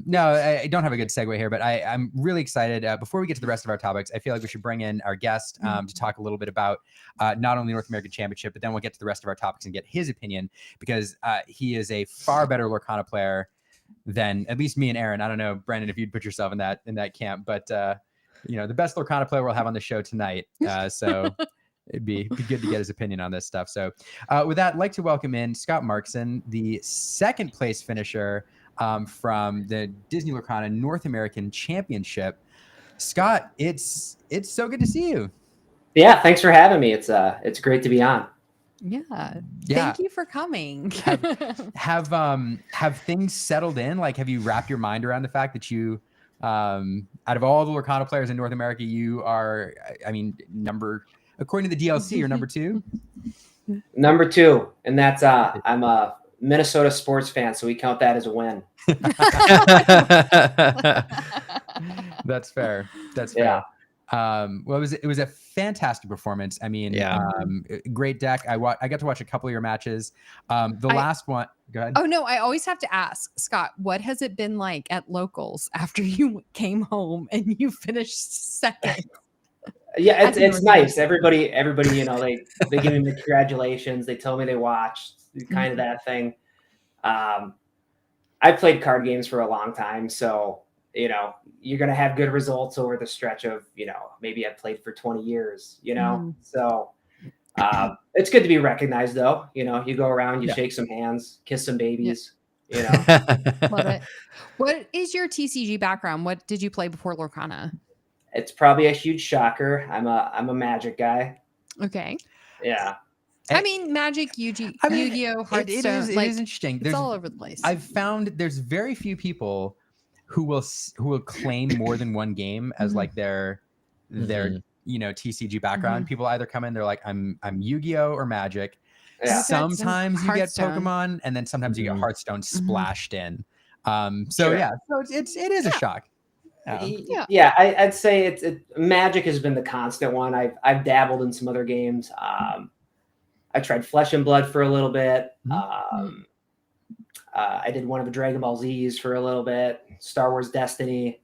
No, I don't have a good segue here, but I'm really excited. Before we get to the rest of our topics, I feel like we should bring in our guest to talk a little bit about not only North American Championship, but then we'll get to the rest of our topics and get his opinion, because he is a far better Lorcana player than at least me and Aaron. I don't know, Brandon, if you'd put yourself in that camp, but the best Lorcana player we'll have on the show tonight. So it'd be good to get his opinion on this stuff. So with that, I'd like to welcome in Scott Markeson, the second place finisher from the Disney Lorcana North American Championship. Scott, it's so good to see you. Yeah, thanks for having me. It's great to be on. Yeah. Thank you for coming. Have things settled in? Like, have you wrapped your mind around the fact that you, out of all the Lorcana players in North America, you are, according to the DLC, you're number 2? Number 2, and that's I'm a Minnesota sports fan, so we count that as a win. That's fair. That's fair. Yeah. Well, it was a fantastic performance. I mean, great deck. I got to watch a couple of your matches. Last one. Go ahead. Oh no, I always have to ask, Scott, what has it been like at locals after you came home and you finished second? Yeah, it's nice. Everybody, they give me congratulations. They tell me they watched, kind of that thing. I played card games for a long time, so you're gonna have good results over the stretch of maybe I played for 20 years. So it's good to be recognized, though. You go around, you shake some hands, kiss some babies. Love it. What is your TCG background? What did you play before Lorcana? It's probably a huge shocker. I'm a Magic guy. Okay. Yeah. I mean, Magic, Yu-Gi-Oh, Hearthstone. It is interesting. It's all over the place. I've found there's very few people who will claim more than one game as like their TCG background. People either come in, they're like, I'm Yu-Gi-Oh or Magic. Yeah. Sometimes you get Pokemon, and then sometimes you get Hearthstone splashed in. So it is a shock. I'd say Magic has been the constant one. I've dabbled in some other games. I tried Flesh and Blood for a little bit. I did one of the Dragon Ball Z's for a little bit. Star Wars Destiny.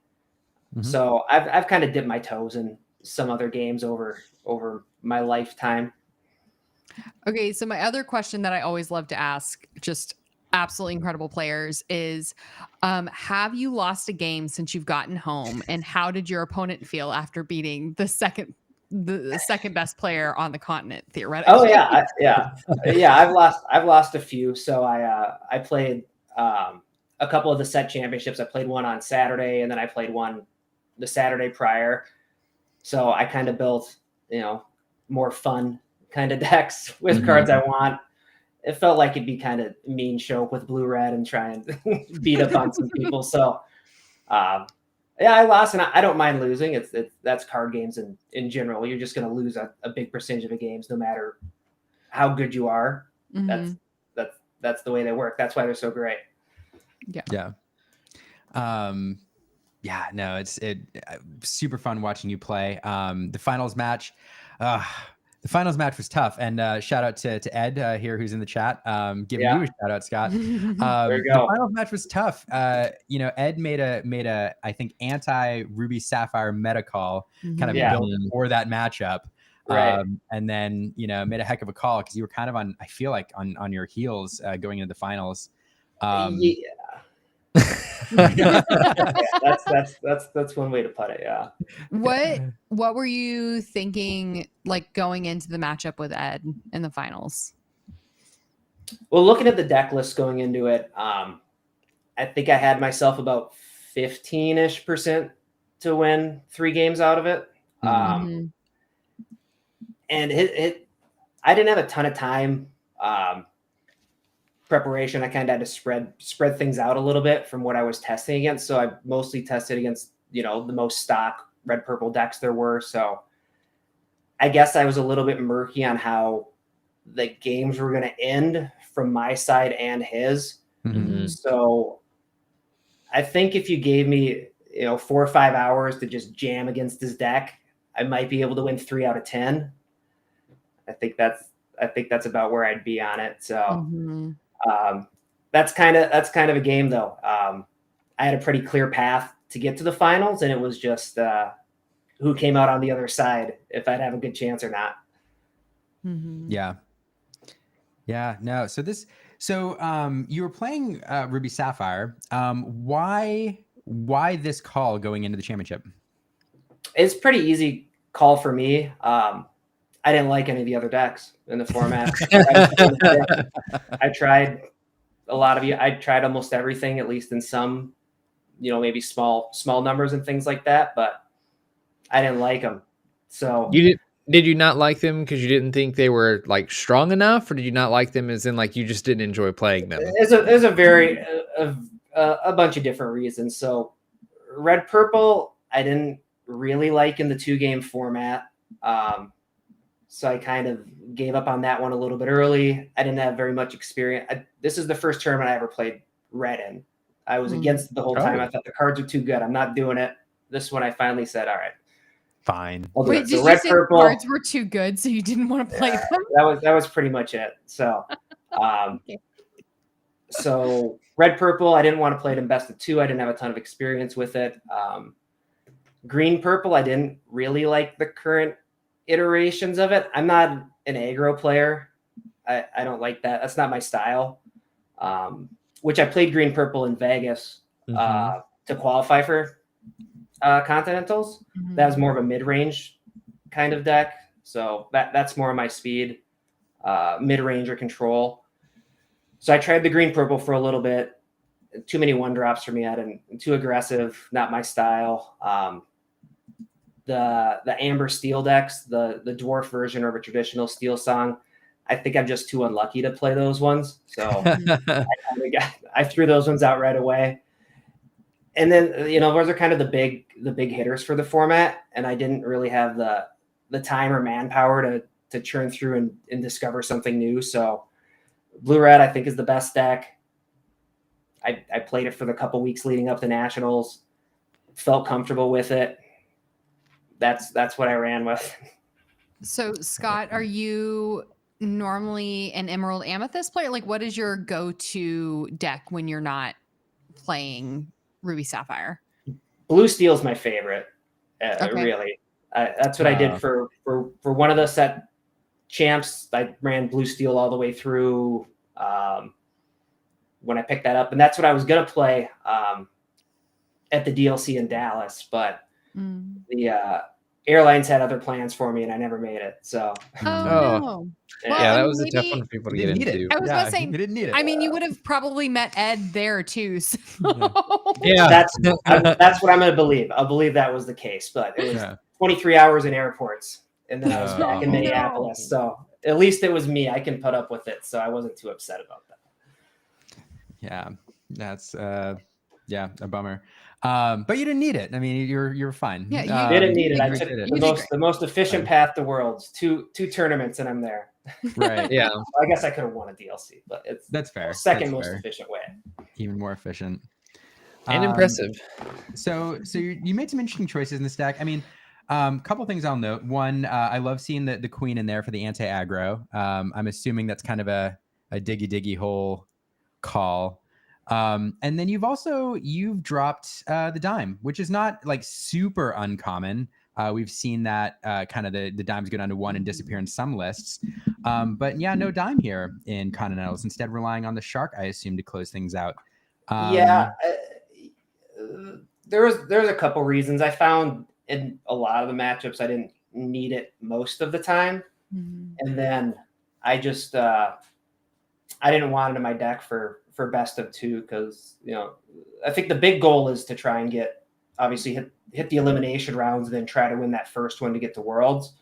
So I've kind of dipped my toes in some other games over my lifetime. Okay, so my other question that I always love to ask, just absolutely incredible players, is have you lost a game since you've gotten home, and how did your opponent feel after beating the second best player on the continent, theoretically? Oh yeah. I've lost a few. So I played a couple of the set championships. I played one on Saturday, and then I played one the Saturday prior. So I kind of built more fun kind of decks with cards I want. It felt like it'd be kind of mean show up with blue red and try and beat up on some people. So I lost, and I don't mind losing. That's card games in general. You're just going to lose a big percentage of the games, no matter how good you are. That's the way they work. That's why they're so great. Yeah. No, it's super fun watching you play. The finals match was tough, and shout out to Ed here, who's in the chat. Giving you a shout out, Scott. There you go. The finals match was tough. Ed made a I think anti Ruby Sapphire meta call, kind of built for that matchup. Right. And then made a heck of a call because you were kind of I feel like on your heels going into the finals. That's one way to put it. Yeah. What were you thinking, like, going into the matchup with Ed in the finals? Well, looking at the deck list going into it, I think I had myself about 15-ish% to win 3 games out of it. And I didn't have a ton of time. Preparation, I kind of had to spread things out a little bit from what I was testing against. So I mostly tested against, the most stock red purple decks there were. So I guess I was a little bit murky on how the games were going to end from my side and his. Mm-hmm. So I think if you gave me, 4 or 5 hours to just jam against his deck, I might be able to win 3 out of 10. I think that's about where I'd be on it. So that's kind of a game though. I had a pretty clear path to get to the finals, and it was just who came out on the other side, if I'd have a good chance or not. Yeah. No. So you were playing Ruby Sapphire. Why this call going into the championship? It's pretty easy call for me. I didn't like any of the other decks in the format. I tried I tried almost everything, at least in some, maybe small numbers and things like that, but I didn't like them. So did you not like them because you didn't think they were like strong enough, or did you not like them as in like you just didn't enjoy playing them? There's a bunch of different reasons. So red purple, I didn't really like in the 2-game format. So I kind of gave up on that one a little bit early. I didn't have very much experience. This is the first tournament I ever played red in. I was against it the whole time. I thought the cards are too good. I'm not doing it. This one I finally said, all right, fine. Wait, did you say the cards were too good, so you didn't want to play them? That was pretty much it. So, so red purple, I didn't want to play it in best of 2. I didn't have a ton of experience with it. Green purple, I didn't really like the current iterations of it. I'm not an aggro player. I don't like that. That's not my style. Which I played green purple in Vegas to qualify for Continentals. That was more of a mid-range kind of deck. So that's more of my speed, mid-range or control. So I tried the green purple for a little bit. Too many 1-drops for me. I didn't, too aggressive, not my style. The amber steel decks, the dwarf version of a traditional steel song, I think I'm just too unlucky to play those ones. So I threw those ones out right away. And then, those are kind of the big hitters for the format. And I didn't really have the time or manpower to churn through and discover something new. So blue red, I think, is the best deck. I played it for the couple weeks leading up to nationals, felt comfortable with it. That's what I ran with. So Scott, are you normally an Emerald Amethyst player? Like, what is your go-to deck when you're not playing Ruby Sapphire? Blue Steel is my favorite. Really, that's what I did for one of the set champs. I ran Blue Steel all the way through when I picked that up, and that's what I was gonna play at the DLC in Dallas, but the airlines had other plans for me, and I never made it. So, no. Yeah, that was a tough one for people to get into. I was about to say, you didn't need it. I mean, you would have probably met Ed there too. So. Yeah, that's what I'm going to believe. I'll believe that was the case, but it was 23 hours in airports, and then I was back in Minneapolis. So at least it was me. I can put up with it, so I wasn't too upset about that. Yeah, that's a bummer. But you didn't need it. I mean, you're fine. Yeah, you didn't need it. I took the most efficient path to Worlds, two tournaments, and I'm there. Right. Yeah. I guess I could have won a DLC, but that's fair. The second most efficient way. Even more efficient. And impressive. So you made some interesting choices in this deck. I mean, a couple things I'll note. One, I love seeing the queen in there for the anti-aggro. I'm assuming that's kind of a diggy hole call. And then you've dropped the dime, which is not like super uncommon. We've seen that kind of the dimes go down to 1 and disappear in some lists. But yeah, no dime here in Continentals. Instead, relying on the shark, I assume, to close things out. There's a couple reasons. I found in a lot of the matchups I didn't need it most of the time, and then I just I didn't want it in my deck for best of 2 because I think the big goal is to try and hit the elimination rounds and then try to win that first one to get to Worlds.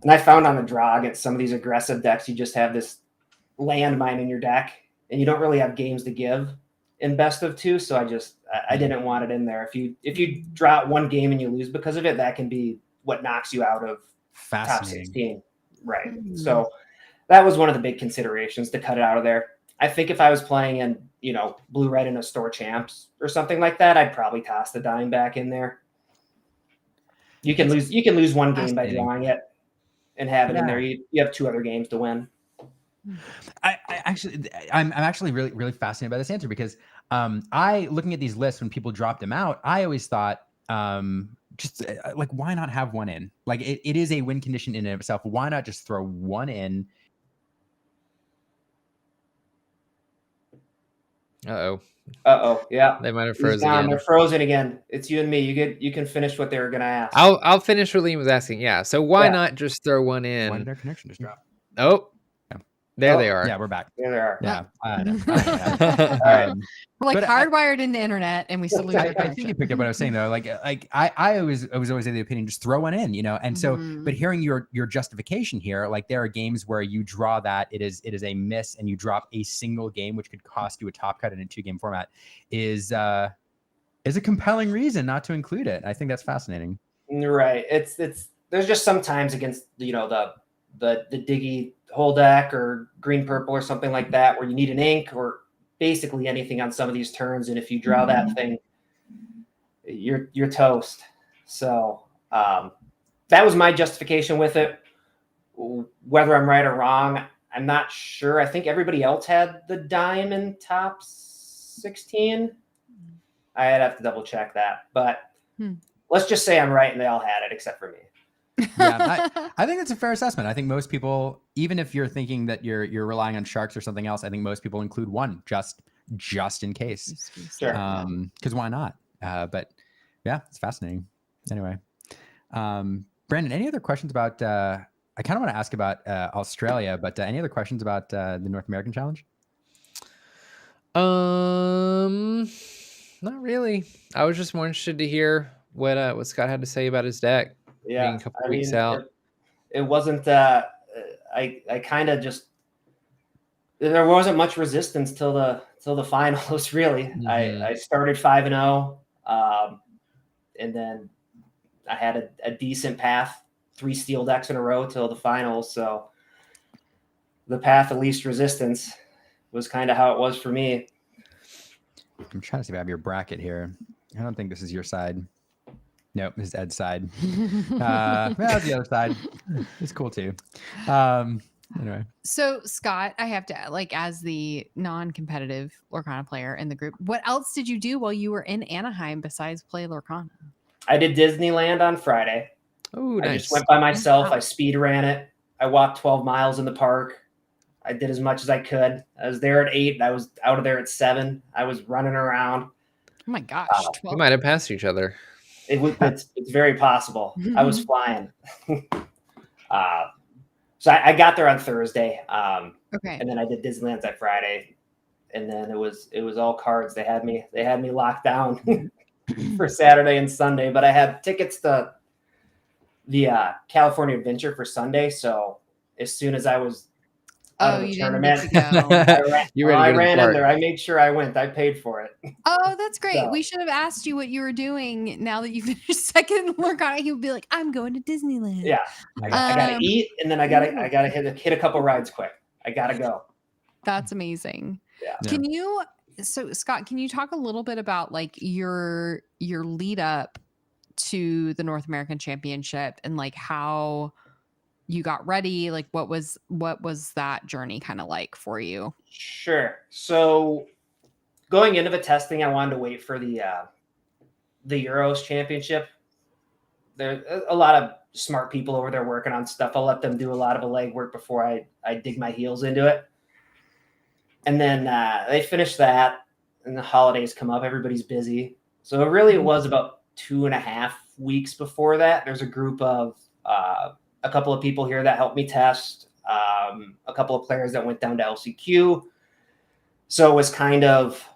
And I found on the draw against some of these aggressive decks, you just have this landmine in your deck, and you don't really have games to give in best of 2. So I didn't want it in there. If you draw out one game and you lose because of it, that can be what knocks you out of top 16. Right. Mm-hmm. So that was one of the big considerations to cut it out of there. I think if I was playing in, blue red in a store champs or something like that, I'd probably toss the dime back in there. You can lose one game by drawing it and have it in there. You have 2 other games to win. I'm actually really, really fascinated by this answer because I, looking at these lists when people dropped them out, I always thought just like, why not have one in? Like it is a win condition in and of itself. Why not just throw one in? Yeah, they might have frozen again. again. They're frozen again. It's you and me. You can finish what they were gonna ask. I'll finish what Liam was asking. Yeah, so why not just throw one in? Why did our connection just drop? There they are. Yeah, we're back. There they are. Yeah. I know. We're like hardwired in the internet, and we still lose. I think you picked up what I was saying though. Like I was always of the opinion, just throw one in, And so, but hearing your justification here, like there are games where you draw that it is a miss, and you drop a single game, which could cost you a top cut in a 2-game format, is a compelling reason not to include it. I think that's fascinating. Right. It's there's just sometimes against the diggy whole deck or green purple or something like that where you need an ink or basically anything on some of these turns, and if you draw that thing, you're toast. So that was my justification with it. Whether I'm right or wrong, I'm not sure. I think everybody else had the dime in top 16. I'd have to double check that, but let's just say I'm right and they all had it except for me. Yeah, I think that's a fair assessment. I think most people, even if you're thinking that you're relying on sharks or something else, I think most people include one just in case. Sure. Because why not? But yeah, it's fascinating. Anyway, Brandon, any other questions about? I kind of want to ask about Australia, but any other questions about the North American Challenge? Not really. I was just more interested to hear what Scott had to say about his deck. Yeah, being a couple weeks out. It wasn't. I kind of just there wasn't much resistance till the finals. Really, I started 5-0, and then I had a decent path, 3 steel decks in a row till the finals. So the path of least resistance was kind of how it was for me. I'm trying to see if I have your bracket here. I don't think this is your side. Nope, this is Ed's side. Well, the other side. It's cool too. Anyway. So Scott, I have to as the non-competitive Lorcana player in the group, what else did you do while you were in Anaheim besides play Lorcana? I did Disneyland on Friday. Oh, nice. I just went by myself. I speed ran it. I walked 12 miles in the park. I did as much as I could. I was there at 8. I was out of there at 7. I was running around. Oh my gosh. We might have passed each other. It's very possible. I was flying. So I got there on Thursday. Okay. And then I did Disneyland that Friday. And then it was all cards. They had me locked down for Saturday and Sunday, but I had tickets to the California Adventure for Sunday. So as soon as I was out of the tournament, I ran in there. I made sure I went. I paid for it. Oh, that's great. So, we should have asked you what you were doing now that you finished second Lorcana. He would be like, I'm going to Disneyland. Yeah. I gotta eat, and then I gotta hit a couple rides quick. I gotta go. That's amazing. Yeah. So Scott, can you talk a little bit about your lead up to the North American Championship and how you got ready? What was that journey kind of like for you? Sure. So going into the testing, I wanted to wait for the Euros Championship. There's a lot of smart people over there working on stuff. I'll let them do a lot of the legwork before I dig my heels into it. And then they finish that, and the holidays come up. Everybody's busy. So it was about 2.5 weeks before that. There's a group of a couple of people here that helped me test, a couple of players that went down to LCQ. So it was kind of,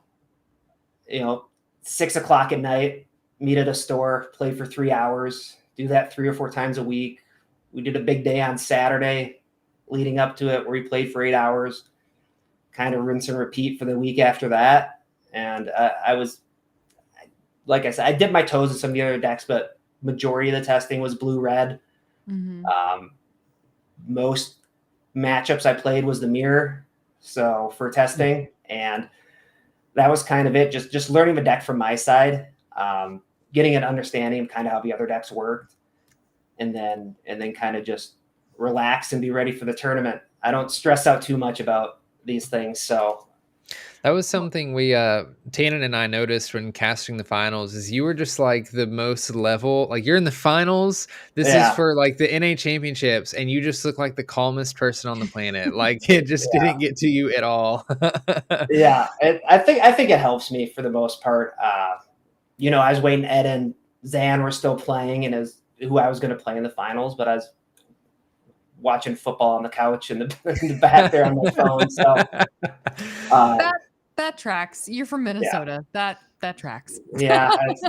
6:00 at night, meet at a store, play for 3 hours, do that 3 or 4 times a week, we did a big day on Saturday leading up to it where we played for 8 hours, kind of rinse and repeat for the week after that. And I was, like I said, I dipped my toes in some of the other decks, but majority of the testing was blue-red. Most matchups I played was the mirror, so for testing, and that was kind of it. Just learning the deck from my side, getting an understanding of kind of how the other decks worked, and then kind of just relax and be ready for the tournament. I don't stress out too much about these things, so. That was something we, Tannen and I noticed when casting the finals is you were just like the most level, like you're in the finals. This is for like the NA championships and you just look like the calmest person on the planet. Like it just didn't get to you at all. I think it helps me for the most part. I was waiting. Ed and Zan were still playing and as who I was going to play in the finals, but I was watching football on the couch in the back there on my phone. So, that tracks. You're from Minnesota. That tracks.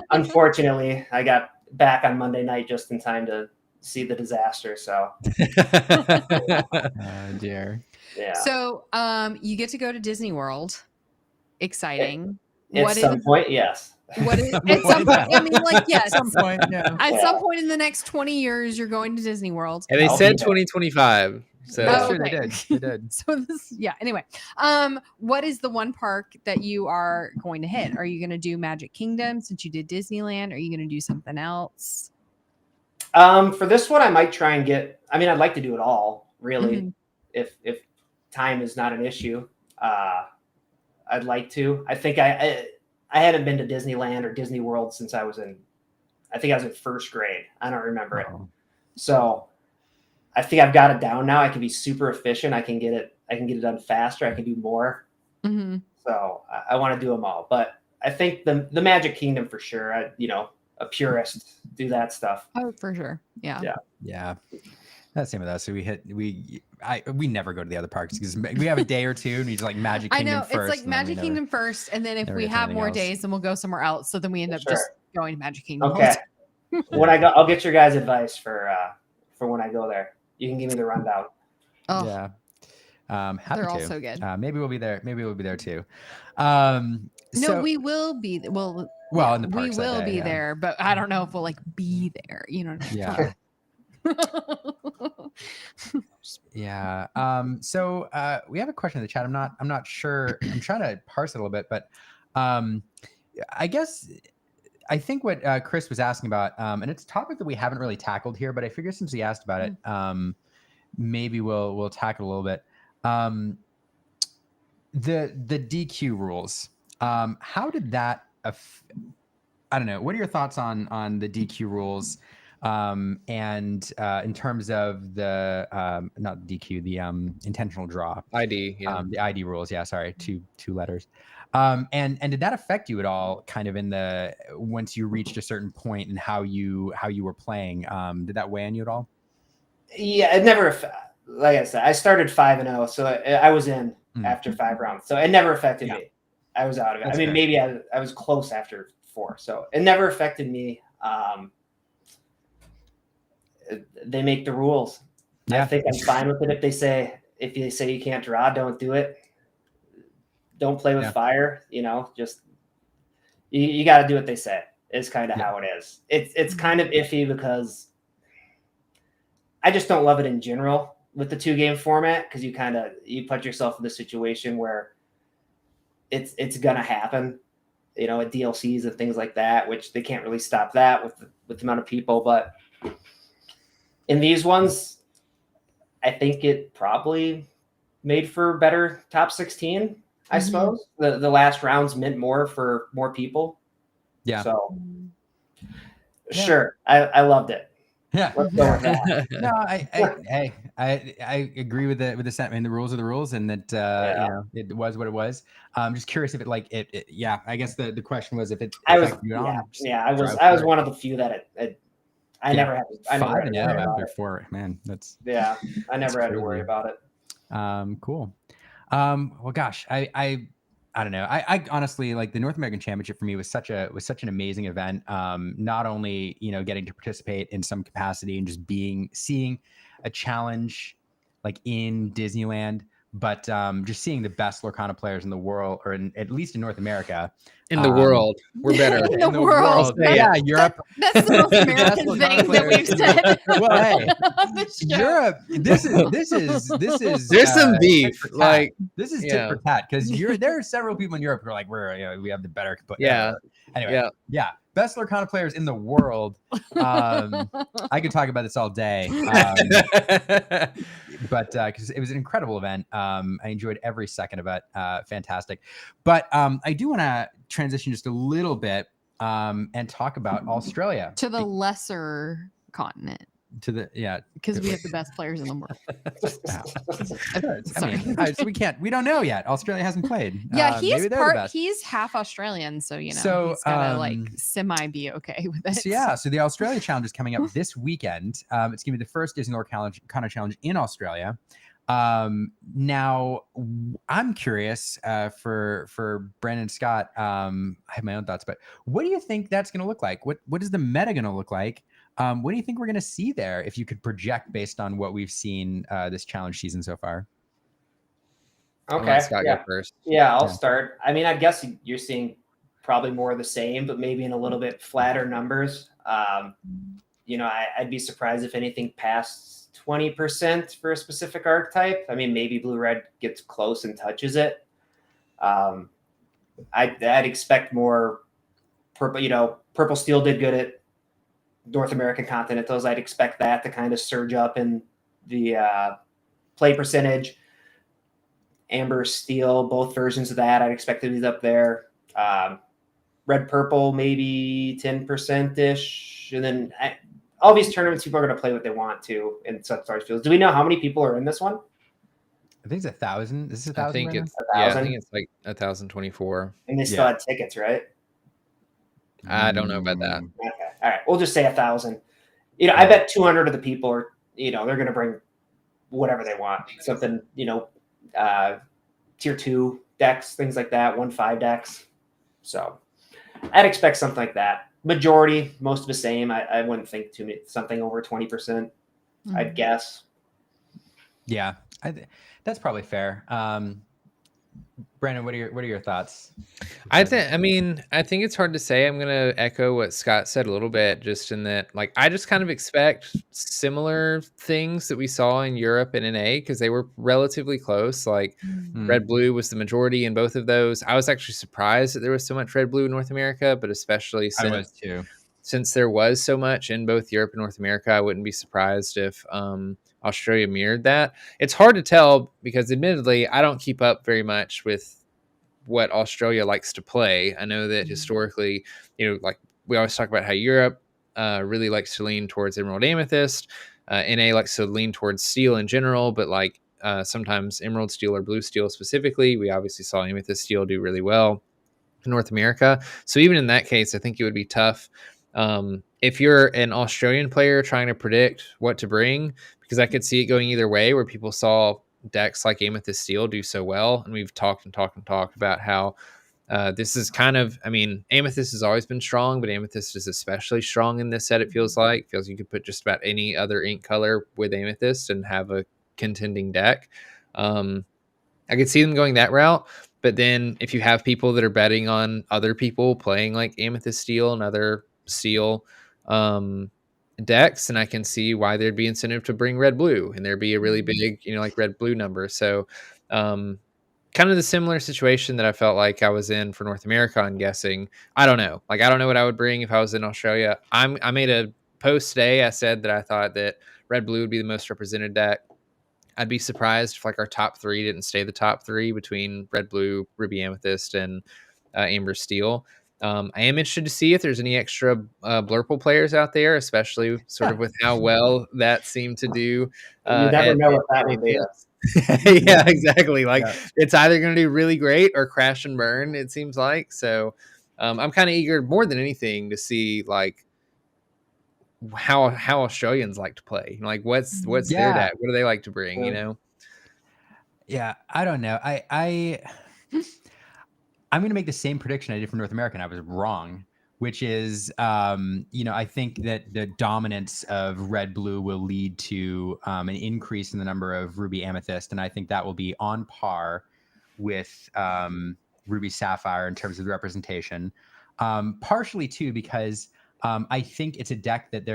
Unfortunately, I got back on Monday night just in time to see the disaster. So, oh dear. Yeah. So, you get to go to Disney World. Exciting. At some point, yes. What is at some point? I mean, like, yes. At some point, yeah. At some point in the next 20 years, you're going to Disney World. And they said 2025. So Sure, they did. They did. So anyway, what is the one park that you are going to hit? Are you going to do Magic Kingdom since you did Disneyland? Are you going to do something else? For this one, I might try and I'd like to do it all, really, if time is not an issue. I'd like to. I think I hadn't been to Disneyland or Disney World since I was in first grade. I don't remember it. So I think I've got it down now. I can be super efficient. I can get it done faster. I can do more. So I want to do them all, but I think the Magic Kingdom for sure. A purist do that stuff. Oh, for sure. Yeah. That's the same with us. So we never go to the other parks because we have a day or two and we just like Magic Kingdom first. I know it's like Magic Kingdom first, and then if we have more days, then we'll go somewhere else. So then we end up just going to Magic Kingdom. Okay. When I go, I'll get your guys' advice for when I go there. You can give me the rundown. Oh yeah. Happy they're to. all so good. Maybe we'll be there. Maybe we'll be there too. No, we will be. Well, in the parks we will be there, but I don't know if we'll like be there. You know. Yeah. Yeah. So we have a question in the chat. I'm not sure. I'm trying to parse it a little bit, but I think what Chris was asking about, and it's a topic that we haven't really tackled here, but I figure since he asked about it, maybe we'll tackle a little bit. The DQ rules. How did that? I don't know. What are your thoughts on the DQ rules? And in terms of the not DQ, the intentional draw ID, the ID rules. Yeah, sorry, two letters. And did that affect you at all? Kind of once you reached a certain point and how you were playing, did that weigh on you at all? Yeah, it never. Like I said, I started 5-0, so I was in after 5 rounds, so it never affected me. I was out of it. That's I mean, fair. maybe I was close after 4, so it never affected me. They make the rules. Yeah. I think I'm fine with it. If they say you can't draw, don't do it. Don't play with fire. Just you got to do what they say. Is kind of how it is. It's kind of iffy because I just don't love it in general with the 2-game format because you put yourself in the situation where it's gonna happen. At DLCs and things like that, which they can't really stop that with the amount of people, but. In these ones, I think it probably made for better top 16, I suppose. The last rounds meant more for more people. Yeah. So, sure, I loved it. Yeah. Let's go with that. No, I agree with the sentiment. The rules are the rules, and that it was what it was. I'm just curious if it yeah. I guess the question was if it. I was one of the few that it I never had to. I never had to worry about it. Before, man, that's I never had to worry about it. Cool. Well, gosh, I I don't know. I honestly, like, the North American Championship for me was such an amazing event. Not only, getting to participate in some capacity and just seeing a challenge like in Disneyland, but just seeing the best Lorcana players in the world, or at least in North America. In the world, we're better. In the world. Yeah, Europe. That's the most American thing that we've said. Well, hey, on the show. Europe. This is. There's some beef. tit for tat. Like, this is tit for tat, because there are several people in Europe who are like, we have the better. Anyway, yeah. Best Lorcana players in the world. I could talk about this all day. But because it was an incredible event. I enjoyed every second of it. Fantastic. But I do want to transition just a little bit and talk about Australia. To the lesser continent. Because we have the best players in the world. We don't know yet. Australia hasn't played. Yeah, he's half Australian, so he's gotta semi be okay with it. So the Australia Challenge is coming up this weekend. It's gonna be the first Disney Lorcana Challenge in Australia. Now I'm curious for Brandon and Scott. I have my own thoughts, but what do you think that's gonna look like? What is the meta gonna look like? What do you think we're going to see there, if you could project based on what we've seen this challenge season so far? Okay. Scott, go first. Yeah, I'll start. I mean, I guess you're seeing probably more of the same, but maybe in a little bit flatter numbers. I'd be surprised if anything past 20% for a specific archetype. I mean, maybe blue-red gets close and touches it. I'd expect more purple. Purple steel did good at North American Continentals. I'd expect that to kind of surge up in the play percentage. Amber steel, both versions of that, I'd expect to be up there. Red purple, maybe 10%-ish. And then all these tournaments, people are going to play what they want to in Substars fields. Do we know how many people are in this one? I think it's 1,000. Is this 1,000? I think it's like 1,024. And they still had tickets, right? I don't know about that. Okay. All right. We'll just say 1,000. I bet 200 of the people are, they're going to bring whatever they want. Something, tier 2 decks, things like that, 1-5 decks. So I'd expect something like that. Majority, most of the same. I wouldn't think something over 20%, I'd guess. Yeah, that's probably fair. Brandon, what are your thoughts? I think it's hard to say. I'm going to echo what Scott said a little bit, just in that, like, I just kind of expect similar things that we saw in Europe and NA, because they were relatively close. Like red blue was the majority in both of those. I was actually surprised that there was so much red blue in North America, but especially since there was so much in both Europe and North America, I wouldn't be surprised if Australia mirrored that. It's hard to tell, because admittedly, I don't keep up very much with what Australia likes to play. I know that historically, like we always talk about how Europe really likes to lean towards Emerald Amethyst. NA likes to lean towards Steel in general, but like sometimes Emerald Steel or Blue Steel specifically. We obviously saw Amethyst Steel do really well in North America. So even in that case, I think it would be tough if you're an Australian player trying to predict what to bring, because I could see it going either way, where people saw decks like Amethyst Steel do so well. And we've talked about how this is kind of, Amethyst has always been strong, but Amethyst is especially strong in this set. It feels you could put just about any other ink color with Amethyst and have a contending deck. I could see them going that route. But then if you have people that are betting on other people playing like Amethyst Steel and other Steel decks, and I can see why there'd be incentive to bring red blue, and there'd be a really big, like red blue number. So kind of the similar situation that I felt like I was in for North America. I'm guessing. I don't know. I don't know what I would bring if I was in Australia. I made a post today. I said that I thought that red blue would be the most represented deck. I'd be surprised if our top 3 didn't stay the top 3 between red blue, ruby amethyst, and amber steel. I am interested to see if there's any extra Blurple players out there, especially sort of with how well that seemed to do. You never know what that would be. Yeah, exactly. It's either going to do really great or crash and burn, it seems like. So I'm kind of eager more than anything to see how Australians like to play. What's their deck? What do they like to bring? Yeah, I don't know. I'm going to make the same prediction I did for North America, and I was wrong, which is, I think that the dominance of red blue will lead to an increase in the number of ruby amethyst, and I think that will be on par with ruby sapphire in terms of the representation. Partially too because I think it's a deck that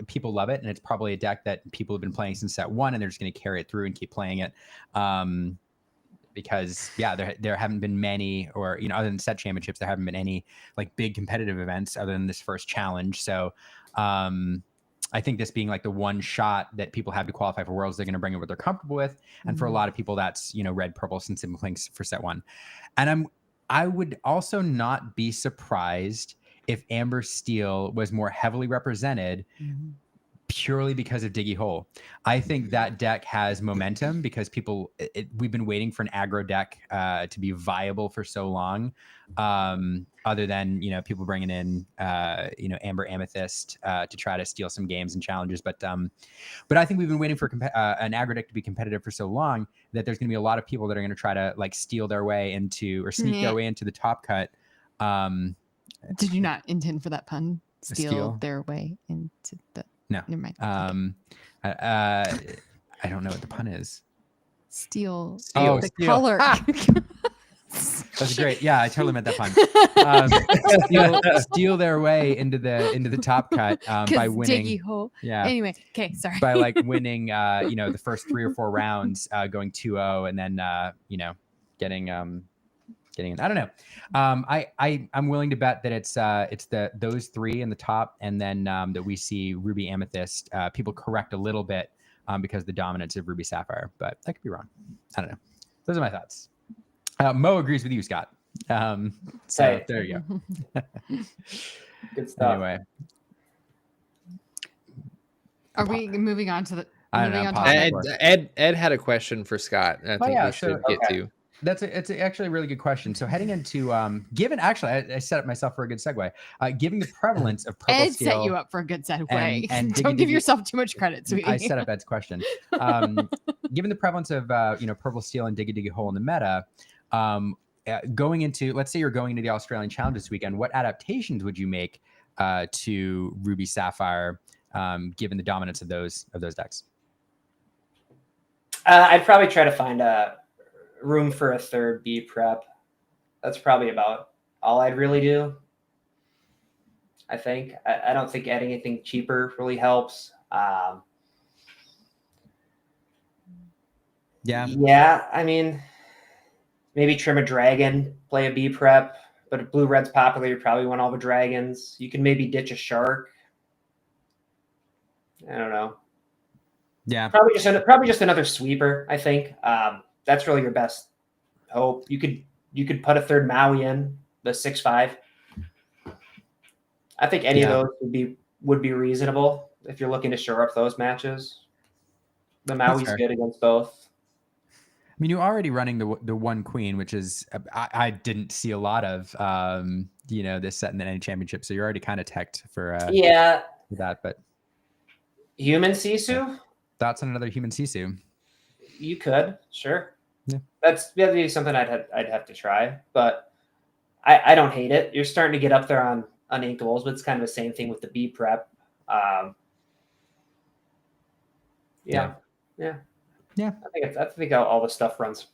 people love it, and it's probably a deck that people have been playing since set 1, and they're just going to carry it through and keep playing it. Because there haven't been many, or other than set championships, there haven't been any like big competitive events other than this first challenge. So I think this being like the one shot that people have to qualify for Worlds, they're going to bring in what they're comfortable with. And for a lot of people, that's red purple since they've been playing for set 1. And I would also not be surprised if Amber Steel was more heavily represented. Purely because of Diggy Hole. I think that deck has momentum because we've been waiting for an aggro deck to be viable for so long. Other than people bringing in Amber Amethyst to try to steal some games and challenges, but I think we've been waiting for an aggro deck to be competitive for so long that there's going to be a lot of people that are going to try to like steal their way into or sneak their way into the top cut. Did you not intend for that pun? Steal their way into the. No. Never mind. I don't know what the pun is. Steal. Oh, the steal. color. That's great. Yeah, I totally meant that pun. Steal their way into the top cut by winning. Diggy Hole. Yeah. Anyway, okay, sorry. By like winning, the first 3 or 4 rounds, going 2-0, and then getting in. I don't know. I'm willing to bet that it's those 3 in the top, and then that we see Ruby Amethyst. People correct a little bit because of the dominance of Ruby Sapphire, but I could be wrong. I don't know. Those are my thoughts. Mo agrees with you, Scott. So there you go. Good stuff. Anyway, Are we moving on to the? I don't know. Ed had a question for Scott. I think we should get to. It's actually a really good question. So heading into given actually I set up myself for a good segue. Given the prevalence of purple Ed steel, set you up for a good segue. and Don't give yourself too much credit, sweetie. I set up Ed's question. Given the prevalence of purple steel and diggy hole in the meta, going into, let's say you're going into the Australian Challenge this weekend, what adaptations would you make to Ruby Sapphire, given the dominance of those decks? I'd probably try to find a room for a third B prep. That's probably about all I'd really do. I think. I don't think adding anything cheaper really helps. Yeah. I mean, maybe trim a dragon, play a B prep, but if blue red's popular, you probably want all the dragons. You can maybe ditch a shark. I don't know. Yeah. Probably just another sweeper, I think. That's really your best hope. You could put a third Maui in, the 6/5. I think any of those would be reasonable if you're looking to shore up those matches. The Maui's good against both. I mean, you're already running the one queen, which is I didn't see a lot of this set in the NA championship, so you're already kind of teched for that. But human Sisu? Thoughts on another human Sisu? You could, sure. Yeah. That'd be something I'd have to try, but I don't hate it. You're starting to get up there on inked goals, but it's kind of the same thing with the B prep. Yeah. I think all the stuff runs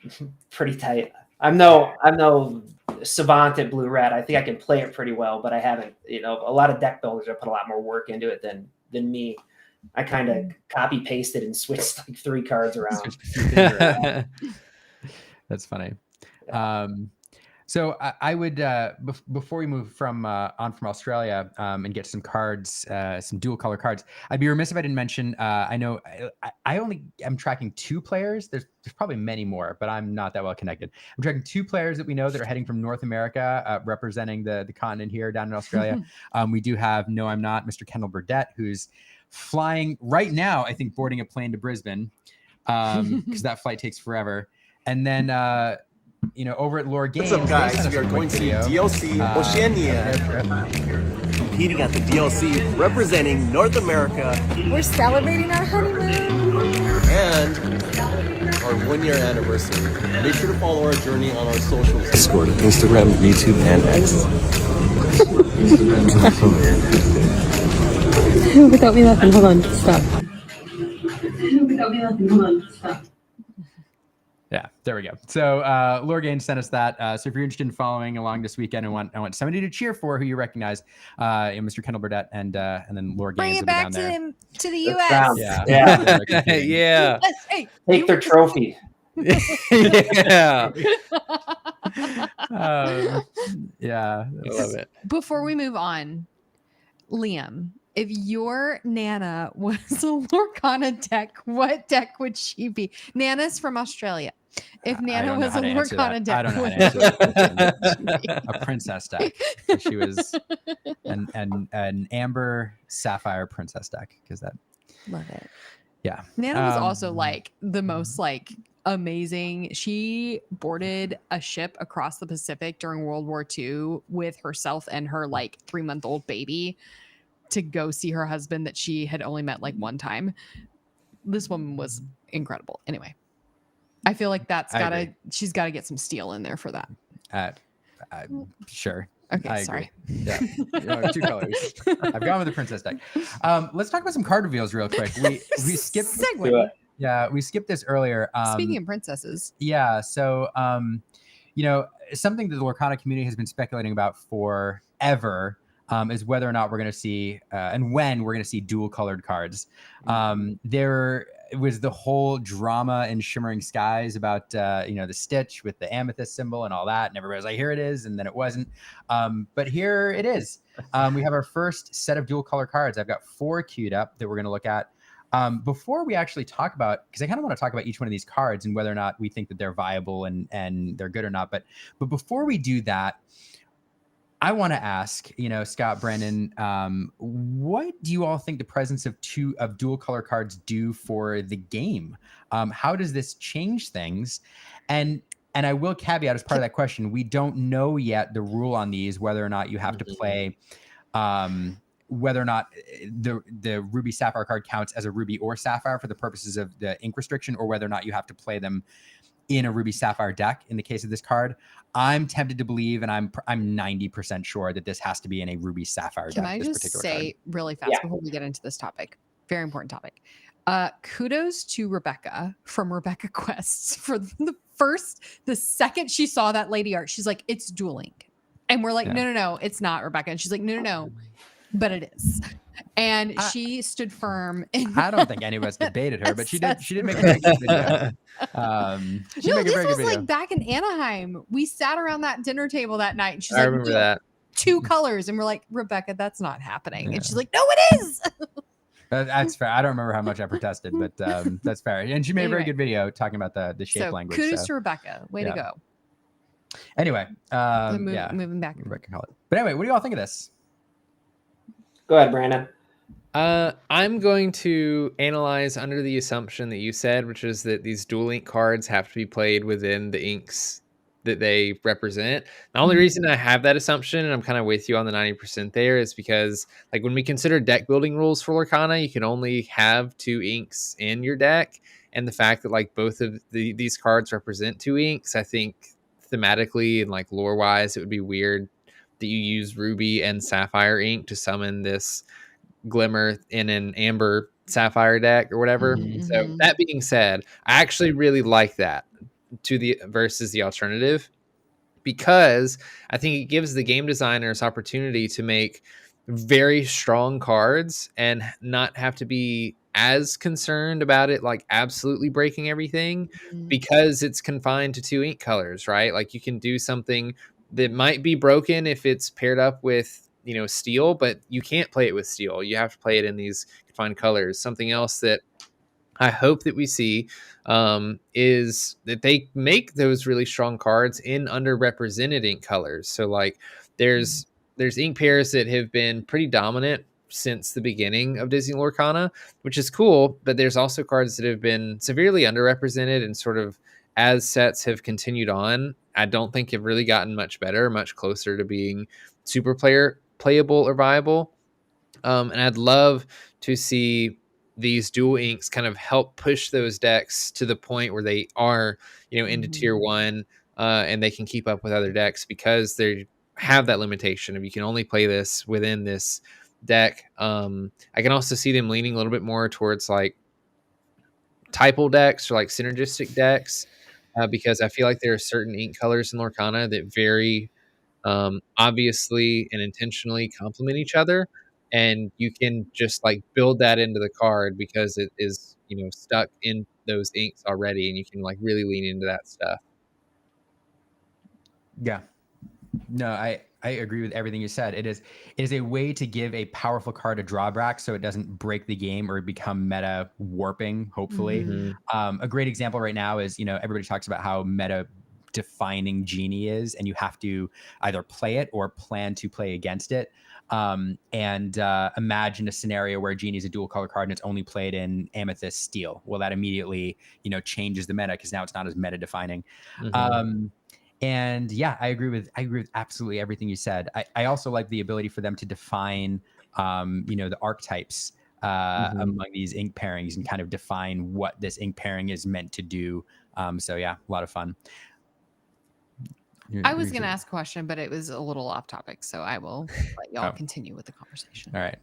pretty tight. I'm no savant at blue red. I think I can play it pretty well, but I haven't. A lot of deck builders have put a lot more work into it than me. I kind of copy pasted and switched like 3 cards around. That's funny. So I would before we move on from Australia and get some cards, some dual color cards, I'd be remiss if I didn't mention. I know I only am tracking 2 players. There's probably many more, but I'm not that well connected. I'm tracking 2 players that we know that are heading from North America, representing the continent here down in Australia. We do have Mr. Kendall Burdett, who's flying right now. I think boarding a plane to Brisbane because that flight takes forever, and then. Over at Lore Games. What's up, guys? We are going to the DLC Oceania. Competing at the DLC, representing North America. We're celebrating our honeymoon. And our our 1-year anniversary. Make sure to follow our journey on our socials. Discord, Instagram, YouTube, and X. Without me laughing, hold on, stop. Without me laughing, hold on, stop. Yeah, there we go. So Lorgain sent us that. So if you're interested in following along this weekend and want somebody to cheer for who you recognize, Mr. Kendall Burdett and then Lorgain Bring it back to him to the U.S. Yeah. Yeah. Hey, Take their trophy. Yeah. Yeah. I love it. Before we move on, Liam, if your Nana was a Lorcana deck, what deck would she be? Nana's from Australia. If Nana was a Lorcana deck, I don't know how to answer that. A princess deck. She was an amber sapphire princess deck because that. Love it. Yeah. Nana was also like the most like amazing. She boarded a ship across the Pacific during World War II with herself and her like 3-month-old baby to go see her husband that she had only met like one time. This woman was incredible. Anyway, I feel like she's got to get some steel in there for that. Sure. Okay, I sorry. Agree. Yeah. 2 colors. I've gone with the princess deck. Let's talk about some card reveals real quick. We skipped segue. Yeah, we skipped this earlier. Speaking of princesses. Yeah, so something that the Lorcana community has been speculating about forever is whether or not we're going to see and when we're going to see dual colored cards. There was the whole drama in Shimmering Skies about the Stitch with the amethyst symbol and all that, and everybody was like, here it is, and then it wasn't. But here it is. We have our first set of dual color cards. I've got 4 queued up that we're going to look at. Before we actually talk about, because I kind of want to talk about each one of these cards and whether or not we think that they're viable and they're good or not. But before we do that, I want to ask, Scott, Brandon, what do you all think the presence of dual color cards do for the game? How does this change things? And I will caveat as part of that question, we don't know yet the rule on these, whether or not you have to play, whether or not the Ruby Sapphire card counts as a Ruby or Sapphire for the purposes of the ink restriction, or whether or not you have to play them in a Ruby Sapphire deck in the case of this card. I'm tempted to believe, and I'm 90% sure that this has to be in a Ruby Sapphire deck. Can I just say really fast before we get into this topic, very important topic. Kudos to Rebecca from Rebecca Quests for the second she saw that lady art, she's like, it's Duel Link. And we're like, no, it's not, Rebecca. And she's like, no, but it is. And she stood firm. I don't think any of us debated her, but she did make a very good video. This was like back in Anaheim. We sat around that dinner table that night, and she's I like, remember that. 2 colors, and we're like, Rebecca, that's not happening. And she's like, no, it is. That's fair. I don't remember how much I protested, but that's fair. And she made a very good video talking about the shape language. Kudos to Rebecca. Way to go. Anyway, moving back. Rebecca call it. But anyway, what do you all think of this? Go ahead, Brandon. I'm going to analyze under the assumption that you said, which is that these Duel Link cards have to be played within the inks that they represent. The only reason I have that assumption, and I'm kind of with you on the 90% there, is because like when we consider deck building rules for Lorcana, you can only have 2 inks in your deck. And the fact that like both of these cards represent 2 inks, I think thematically and like lore wise, it would be weird that you use Ruby and Sapphire ink to summon this Glimmer in an Amber Sapphire deck or whatever. So that being said, I actually really like that versus the alternative, because I think it gives the game designers opportunity to make very strong cards and not have to be as concerned about it like absolutely breaking everything, because it's confined to 2 ink colors, right? Like you can do something that might be broken if it's paired up with steel, but you can't play it with steel. You have to play it in these confined colors. Something else that I hope that we see is that they make those really strong cards in underrepresented ink colors. So like there's ink pairs that have been pretty dominant since the beginning of Disney Lorcana, which is cool, but there's also cards that have been severely underrepresented, and sort of as sets have continued on, I don't think have really gotten much better, much closer to being super playable or viable. And I'd love to see these dual inks kind of help push those decks to the point where they are, into tier 1, and they can keep up with other decks because they have that limitation of you can only play this within this deck. I can also see them leaning a little bit more towards like typal decks or like synergistic decks, because I feel like there are certain ink colors in Lorcana that very obviously and intentionally complement each other, and you can just like build that into the card because it is stuck in those inks already, and you can like really lean into that stuff. Yeah, no, I agree with everything you said. It is a way to give a powerful card a drawback so it doesn't break the game or become meta warping, hopefully. A great example right now is, everybody talks about how meta defining Genie is, and you have to either play it or plan to play against it. Imagine a scenario where Genie is a dual color card and it's only played in Amethyst Steel. Well, that immediately, changes the meta because now it's not as meta defining. And yeah, I agree with absolutely everything you said. I also like the ability for them to define, the archetypes among these ink pairings and kind of define what this ink pairing is meant to do. So yeah, a lot of fun. I was going to ask a question, but it was a little off topic, so I will let y'all continue with the conversation. All right.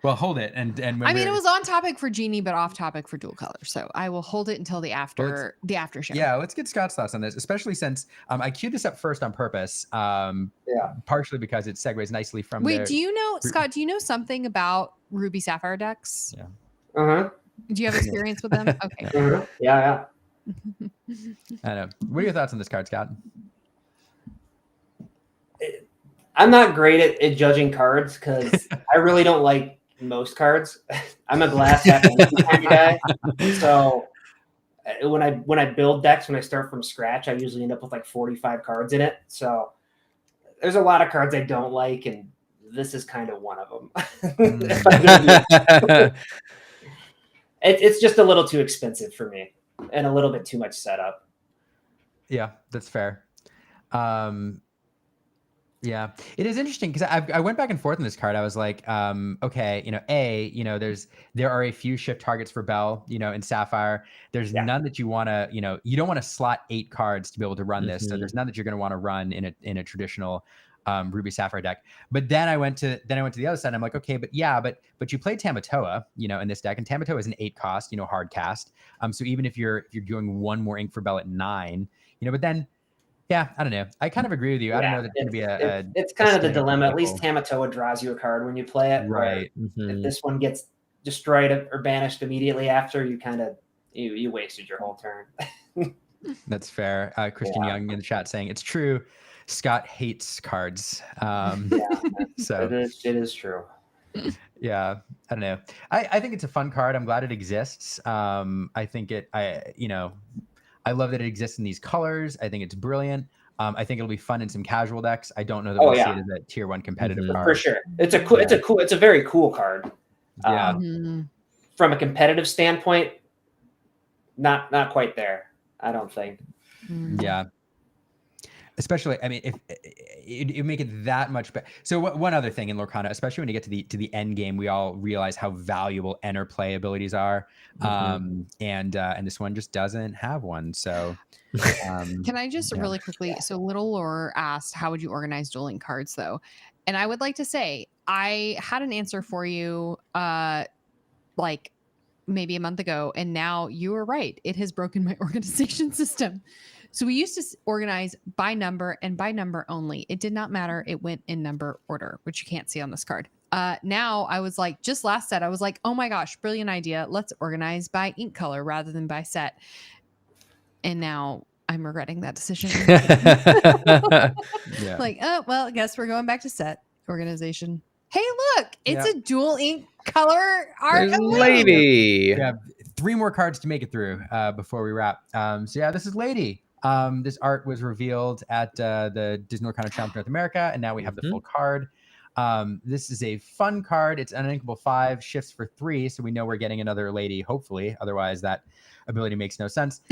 Well, hold it. And it was on topic for Genie, but off topic for dual color. So I will hold it until the after show. Yeah, let's get Scott's thoughts on this, especially since I queued this up first on purpose. Partially because it segues nicely from. Wait, do you know, Scott? Do you know something about Ruby Sapphire decks? Yeah. Do you have experience with them? Okay. Yeah. I know. What are your thoughts on this card, Scott? I'm not great at judging cards because I really don't like most cards. I'm a glass half empty kind of guy. So when I build decks, when I start from scratch, I usually end up with like 45 cards in it. So there's a lot of cards I don't like, and this is kind of one of them. It's just a little too expensive for me and a little bit too much setup. Yeah, that's fair. Yeah, it is interesting because I went back and forth on this card. I was like, okay, there are a few shift targets for Bell, in Sapphire. There's none that you want to, you don't want to slot 8 cards to be able to run this. So there's none that you're going to want to run in a traditional Ruby Sapphire deck. But then I went to the other side. And I'm like, okay, but you play Tamatoa, in this deck, and Tamatoa is an 8 cost, hard cast. So even if you're doing one more ink for Bell at 9, but then. Yeah, I don't know. I kind of agree with you. I don't know that it's going to be it's kind of the dilemma. At least Tamatoa draws you a card when you play it. Right. If this one gets destroyed or banished immediately after, you kind of you wasted your whole turn. That's fair. Christian Young in the chat saying it's true. Scott hates cards. So it is true. Yeah, I don't know. I think it's a fun card. I'm glad it exists. I think I love that it exists in these colors. I think it's brilliant. I think it'll be fun in some casual decks. I don't know that we'll see it as a tier 1 competitive card. For sure. It's a very cool card. Yeah. From a competitive standpoint, not quite there, I don't think. Yeah. Especially, I mean, if it make it that much better. So one other thing in Lorcana, especially when you get to the end game, we all realize how valuable interplay abilities are, and this one just doesn't have one. So, can I just really quickly? So Little Lore asked, "How would you organize dueling cards?" Though, and I would like to say I had an answer for you, like maybe a month ago, and now you were right. It has broken my organization system. So we used to organize by number and by number only. It did not matter. It went in number order, which you can't see on this card. Now I was like, just last set, I was like, oh my gosh, brilliant idea. Let's organize by ink color rather than by set. And now I'm regretting that decision. Like, oh, well, I guess we're going back to set organization. Hey, look, it's a dual ink color art. Lady. We have 3 more cards to make it through before we wrap. So yeah, this is Lady. This art was revealed at the Disney Lorcana Challenge North America, and now we have the full card. This is a fun card. It's an uninkable 5, shifts for 3, so we know we're getting another Lady, hopefully. Otherwise, that ability makes no sense.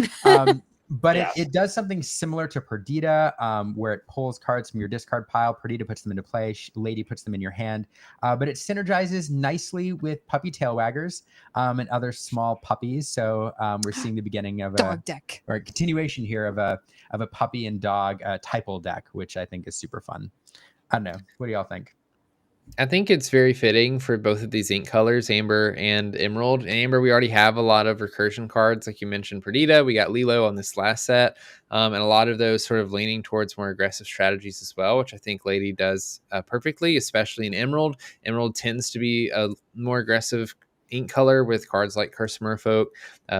But Yeah. it does something similar to Perdita, where it pulls cards from your discard pile. Perdita puts them into play. Lady puts them in your hand. But it synergizes nicely with puppy tail waggers and other small puppies. So we're seeing the beginning of Dog deck. or a continuation here of a puppy and dog typal deck, which I think is super fun. I don't know. What do y'all think? I think it's very fitting for both of these ink colors, Amber and Emerald. In Amber, we already have a lot of recursion cards, like you mentioned, Perdita. We got Lilo on this last set, and a lot of those sort of leaning towards more aggressive strategies as well, which I think Lady does perfectly, especially in Emerald. Emerald tends to be a more aggressive ink color with cards like Curse of Merfolk,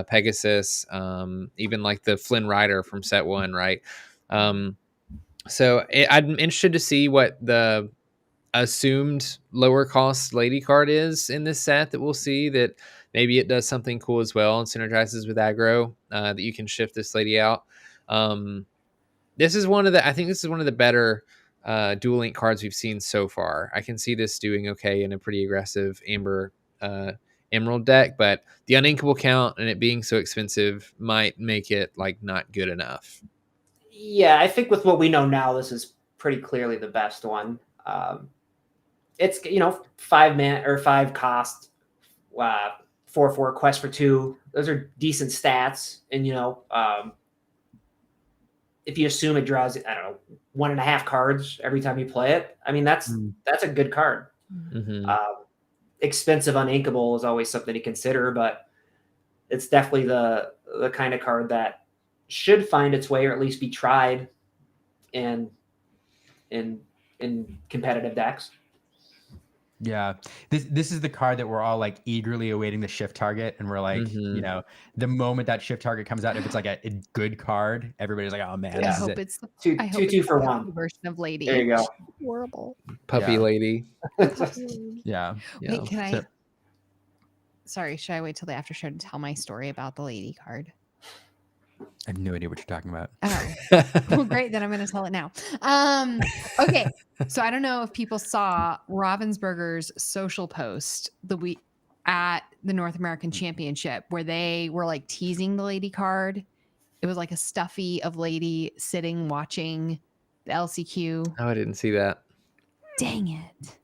Pegasus, even like the Flynn Rider from set 1, right? I'm interested to see what the assumed lower cost Lady card is in this set that we'll see, that maybe it does something cool as well and synergizes with aggro, that you can shift this Lady out. This is one of the better dual link cards we've seen so far. I can see this doing okay in a pretty aggressive Amber Emerald deck, but the uninkable count and it being so expensive might make it like not good enough. Yeah, I think with what we know now, this is pretty clearly the best one. It's 5 cost, 4/4 quest for 2. Those are decent stats, and if you assume it draws, I don't know, 1.5 cards every time you play it, I mean that's a good card. Mm-hmm. Expensive uninkable is always something to consider, but it's definitely the kind of card that should find its way, or at least be tried in competitive decks. Yeah, this is the card that we're all like eagerly awaiting the shift target, and we're like, the moment that shift target comes out, if it's like a good card, everybody's like, oh man, Yeah. this is it. It's the 2 for 1 version of Lady. There you go. Horrible. Puppy Yeah. Lady. Yeah. Wait, can I? So- Sorry, should I wait till the after show to tell my story about the Lady card? I have no idea what you're talking about. Oh, well, great. Then I'm going to tell it now. Okay. So I don't know if people saw Ravensburger's social post the week at the North American Championship, where they were like teasing the Lady card. It was like a stuffy of Lady sitting watching the LCQ. Oh, I didn't see that. Dang it.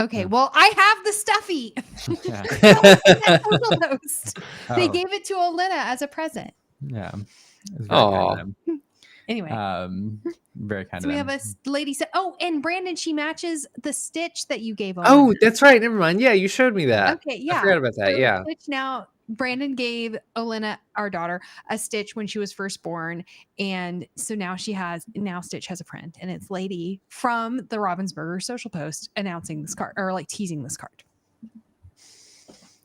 Okay, well, I have the stuffy. Yeah. That social post. They Oh. gave it to Olena as a present. Yeah. It was very kind of them. Anyway. Very kind So of we them. have a lady set. Oh, and Brandon, she matches the stitch that you gave. Oh, that's right. Never mind. Yeah, you showed me that. Okay, yeah. I forgot about that. So Yeah. Stitch now, Brandon gave Olena, our daughter, a Stitch when she was first born, and so now Stitch has a friend, and it's Lady from the Ravensburger social post announcing this card, or like teasing this card.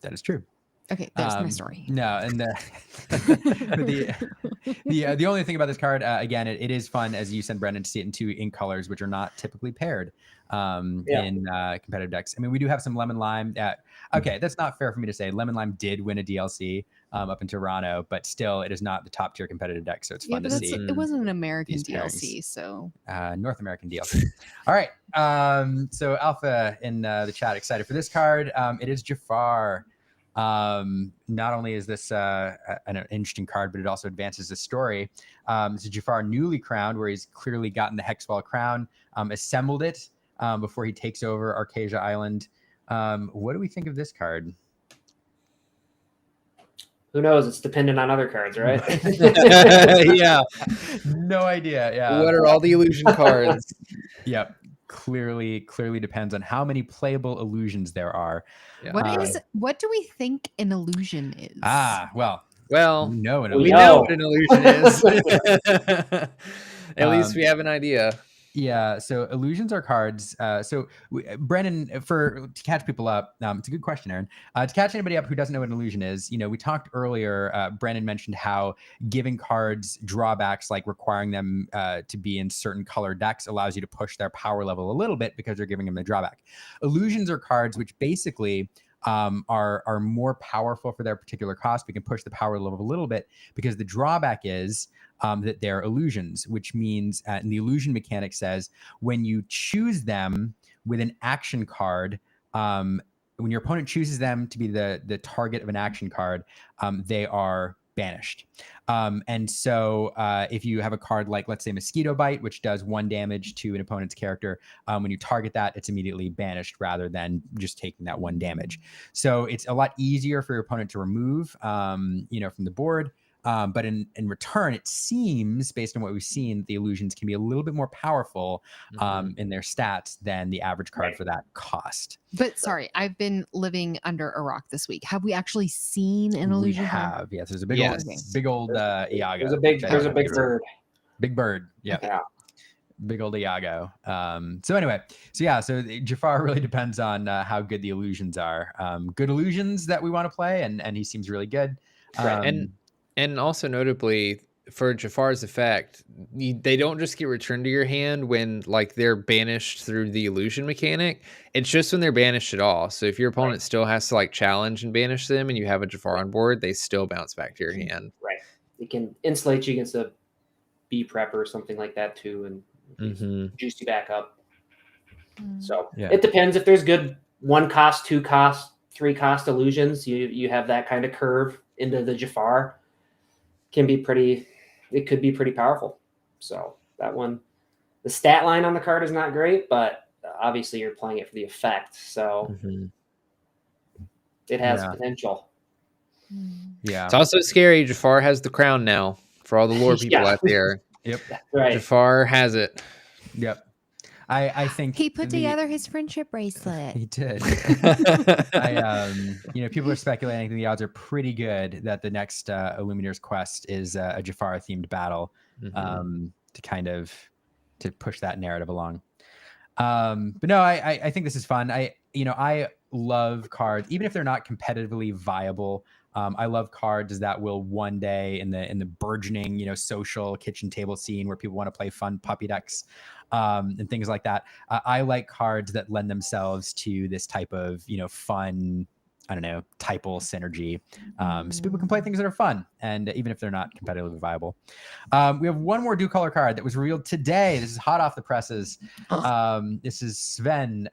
That is true. Okay, there's my story. No, and the only thing about this card, again, it is fun, as you said, Brendan, to see it in 2 ink colors, which are not typically paired in competitive decks. I mean, we do have some Lemon Lime. Okay, that's not fair for me to say. Lemon Lime did win a DLC up in Toronto, but still, it is not the top tier competitive deck, so it's fun to see. It wasn't an American these DLC, pairings. so North American DLC. All right, so Alpha in the chat, excited for this card. It is Jafar. Not only is this an interesting card, but it also advances the story. So Jafar newly crowned, where he's clearly gotten the Hexball crown, assembled it before he takes over Arcasia Island. What do we think of this card? Who knows? It's dependent on other cards, right? Yeah. No idea. Yeah. What are all the illusion cards? Yep. Clearly depends on how many playable illusions there are. Yeah. What do we think an illusion is? Well, Well, no, we know what an illusion is. At least we have an idea. Yeah, so illusions are cards. Brennan, to catch people up, it's a good question, Aaron. To catch anybody up who doesn't know what an illusion is, we talked earlier, Brennan mentioned how giving cards drawbacks, like requiring them to be in certain color decks, allows you to push their power level a little bit because you're giving them the drawback. Illusions are cards which basically are more powerful for their particular cost. We can push the power level a little bit because the drawback is that they're illusions, which means, and the illusion mechanic says, when you choose them with an action card, when your opponent chooses them to be the target of an action card, they are banished. And so if you have a card like, let's say, Mosquito Bite, which does 1 damage to an opponent's character, when you target that, it's immediately banished rather than just taking that 1 damage. So it's a lot easier for your opponent to remove, from the board. But in return, it seems, based on what we've seen, the illusions can be a little bit more powerful in their stats than the average card for that cost. But sorry, I've been living under a rock this week. Have we actually seen an illusion? We have, yes. There's a big old Iago. There's a big bird. Big bird, yeah. Big old Iago. So Jafar really depends on how good the illusions are. Good illusions that we want to play, and he seems really good. And also notably for Jafar's effect, they don't just get returned to your hand when like they're banished through the illusion mechanic. It's just when they're banished at all. So if your opponent still has to like challenge and banish them and you have a Jafar on board, they still bounce back to your hand. Right. It can insulate you against a B prep or something like that too, and juice you back up. So it depends. If there's good 1 cost, 2 cost, 3 cost illusions, you have that kind of curve into the Jafar. It could be pretty powerful. So that one, the stat line on the card is not great, but obviously you're playing it for the effect. So it has potential. Yeah. It's also scary. Jafar has the crown now for all the lore people out there. Yep. Right. Jafar has it. Yep. I think he put together his friendship bracelet. He did. People are speculating that the odds are pretty good that the next Illuminator's Quest is a Jafar themed battle to push that narrative along. But no, I think this is fun. I love cards, even if they're not competitively viable. I love cards that will one day in the burgeoning, social kitchen table scene where people want to play fun puppy decks and things like that. I like cards that lend themselves to this type of, fun, typal synergy. So people can play things that are fun, and even if they're not competitively viable. We have one more color card that was revealed today. This is hot off the presses. This is Sven,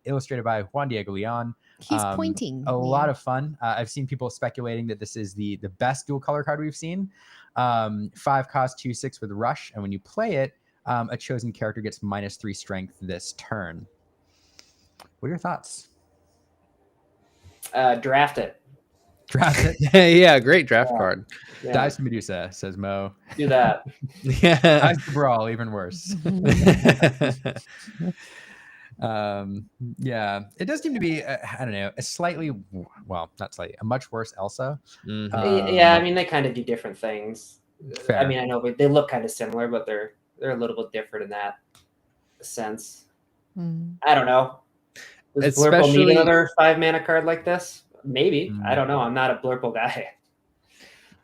illustrated by Juan Diego Leon. He's pointing. A lot of fun. I've seen people speculating that this is the best dual color card we've seen. 5 cost, 2/6 with Rush, and when you play it, a chosen character gets -3 strength this turn. What are your thoughts? Draft it. Draft it. Yeah, great draft card. Yeah. Dives to Medusa, says Mo. Do that. Yeah. Dives to Brawl, even worse. It does seem to be a slightly, not slightly, a much worse Elsa. They kind of do different things. Fair. I know they look kind of similar, but they're a little bit different in that sense. I don't know. Does Blurple need another 5-mana card like this? Maybe. I don't know. I'm not a Blurple guy.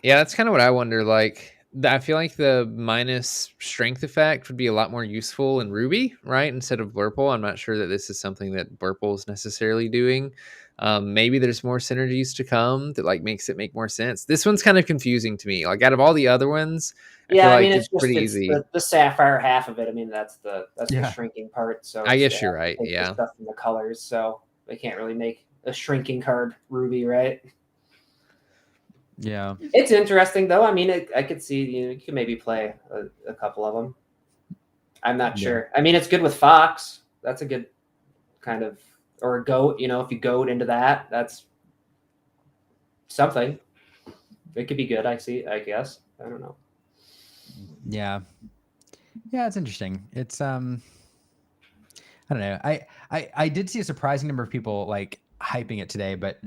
Yeah, that's kind of what I wonder. Like, I feel like the minus strength effect would be a lot more useful in Ruby, right? Instead of Blurple. I'm not sure that this is something that Blurple is necessarily doing. Maybe there's more synergies to come that like makes it make more sense. This one's kind of confusing to me. Like out of all the other ones, I feel like it's pretty easy. The sapphire half of it. That's the shrinking part. So I guess you're right. Yeah. Stuff in the colors, so they can't really make a shrinking card Ruby, right? Yeah. It's interesting though. I could see you could maybe play a couple of them. I'm not sure. It's good with Fox. That's a good kind of, or a goat. If you goat into that, that's something. It could be good. I guess. I don't know. Yeah. It's interesting. It's I don't know. I did see a surprising number of people like hyping it today, but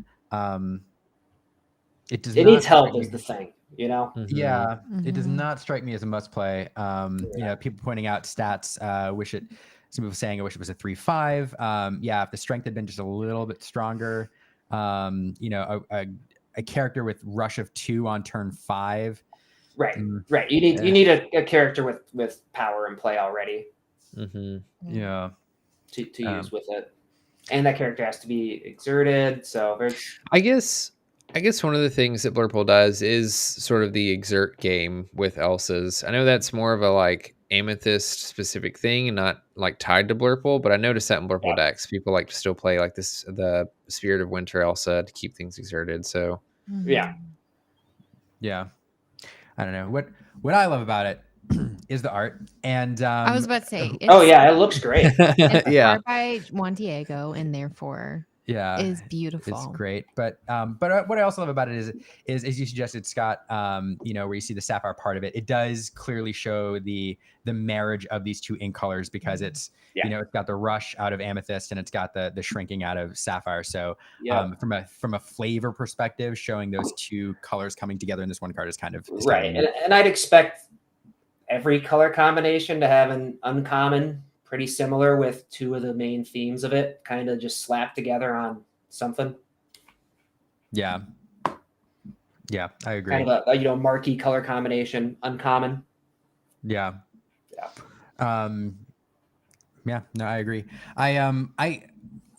it needs help is the thing, Yeah, it does not strike me as a must play. People pointing out stats, some people saying I wish it was a 3/5. If the strength had been just a little bit stronger, a character with rush of 2 on turn 5. Right. You need a character with power and play already. Yeah. To use with it, and that character has to be exerted. So I guess one of the things that Blurple does is sort of the exert game with Elsa's. I know that's more of a like Amethyst specific thing and not like tied to Blurple, but I noticed that in Blurple decks, people like to still play like the Spirit of Winter Elsa to keep things exerted. So Yeah. I don't know what I love about it is the art. And I was about to say, Oh yeah, it looks great. it's Yeah. art by Juan Diego, and therefore yeah, is beautiful. it's great. But what I also love about it is as you suggested, Scott, where you see the sapphire part of it, it does clearly show the marriage of these two ink colors, because it's it's got the rush out of amethyst and it's got the shrinking out of sapphire. So from a flavor perspective, showing those two colors coming together in this one card is kind of right. And I'd expect every color combination to have an uncommon pretty similar, with two of the main themes of it kind of just slapped together on something. Yeah, I agree. Kind of a marquee color combination, uncommon. Yeah. No, I agree.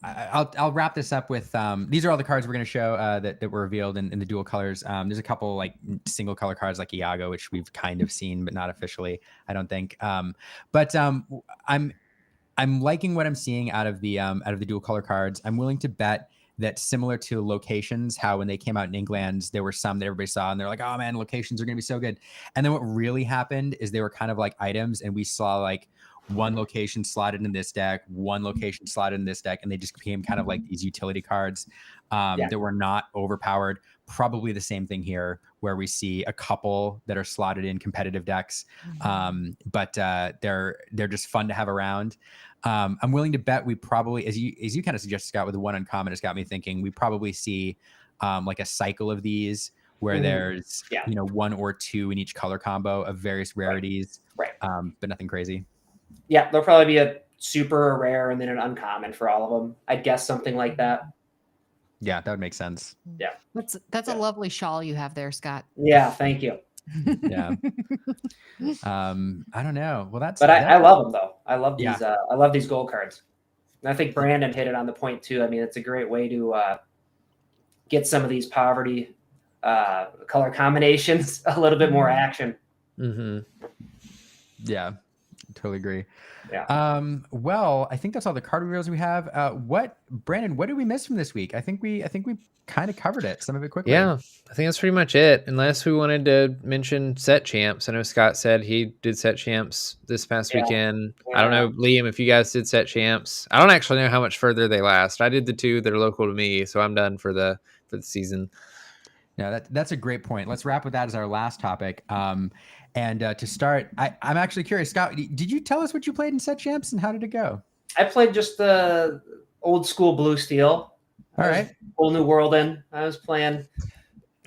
I'll wrap this up with these are all the cards we're going to show that were revealed in the dual colors. There's a couple like single color cards like Iago, which we've kind of seen but not officially, I don't think. But I'm liking what I'm seeing out of the dual color cards. I'm willing to bet that, similar to locations, how when they came out in England, there were some that everybody saw and they're like, oh man, locations are going to be so good. And then what really happened is they were kind of like items, and we saw like one location slotted in this deck, one location slotted in this deck, and they just became kind of like these utility cards that were not overpowered. Probably the same thing here, where we see a couple that are slotted in competitive decks, but they're just fun to have around. I'm willing to bet we probably, as you kind of suggested, Scott, with the one uncommon, it's got me thinking we probably see like a cycle of these where there's one or two in each color combo of various rarities, right? But nothing crazy. Yeah, there'll probably be a super rare and then an uncommon for all of them. I'd guess something like that. Yeah, that would make sense. Yeah, that's a lovely shawl you have there, Scott. Yeah, thank you. Yeah. I don't know. Well, I love them though. I love these. I love these gold cards. And I think Brandon hit it on the point too. I mean, it's a great way to get some of these poverty color combinations a little bit more action. Mm-hmm. Yeah, totally agree. Yeah. Well, I think that's all the card reveals we have. Brandon, what did we miss from this week? I think we kind of covered it, some of it quickly. Yeah, I think that's pretty much it. Unless we wanted to mention set champs. I know Scott said he did set champs this past weekend. Yeah. I don't know, Liam, if you guys did set champs. I don't actually know how much further they last. I did the two that are local to me, so I'm done for the season. No, that's a great point. Let's wrap with that as our last topic. And to start, I'm actually curious, Scott, did you tell us what you played in set champs and how did it go? I played just the old school blue steel. All right. Whole new world in. I was playing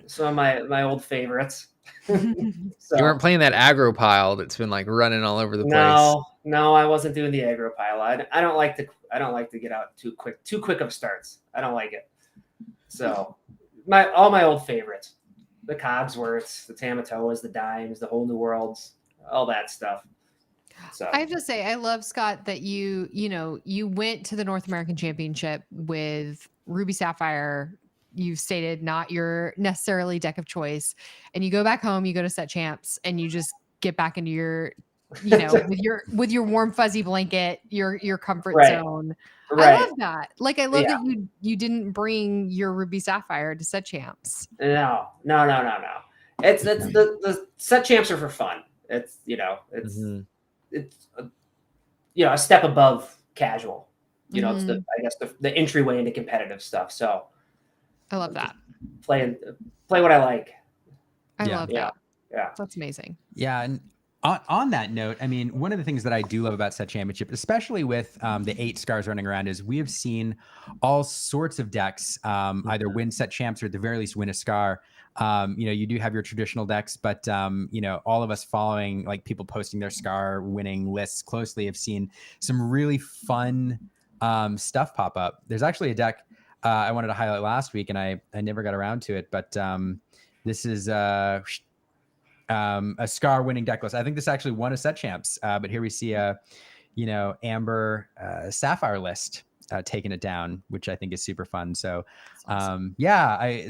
some of my old favorites. So, you weren't playing that aggro pile that's been like running all over the place. No, I wasn't doing the aggro pile. I don't like to get out too quick of starts. I don't like it. So all my old favorites. The Cogsworths, the Tamatoas, the Dimes, the Whole New Worlds, all that stuff. So I have to say, I love, Scott, that you went to the North American Championship with Ruby Sapphire. You've stated not your necessarily deck of choice, and you go back home, you go to set champs, and you just get back into your, with your warm fuzzy blanket, your comfort zone. Right. I love that. Like, I love that you didn't bring your Ruby Sapphire to set champs. No. It's the set champs are for fun. It's it's a step above casual. It's the entryway into competitive stuff. So I love that. Play what I like. I love that. Yeah. That's amazing. Yeah. And on that note, I mean, one of the things that I do love about set championship, especially with the 8 scars running around, is we have seen all sorts of decks either win set champs or at the very least win a scar. You do have your traditional decks, but all of us following, like, people posting their scar winning lists closely, have seen some really fun stuff pop up. There's actually a deck I wanted to highlight last week, and I never got around to it, but this is a scar winning deck list. I think this actually won a set champs, but here we see a amber sapphire list taking it down, which I think is super fun. So awesome.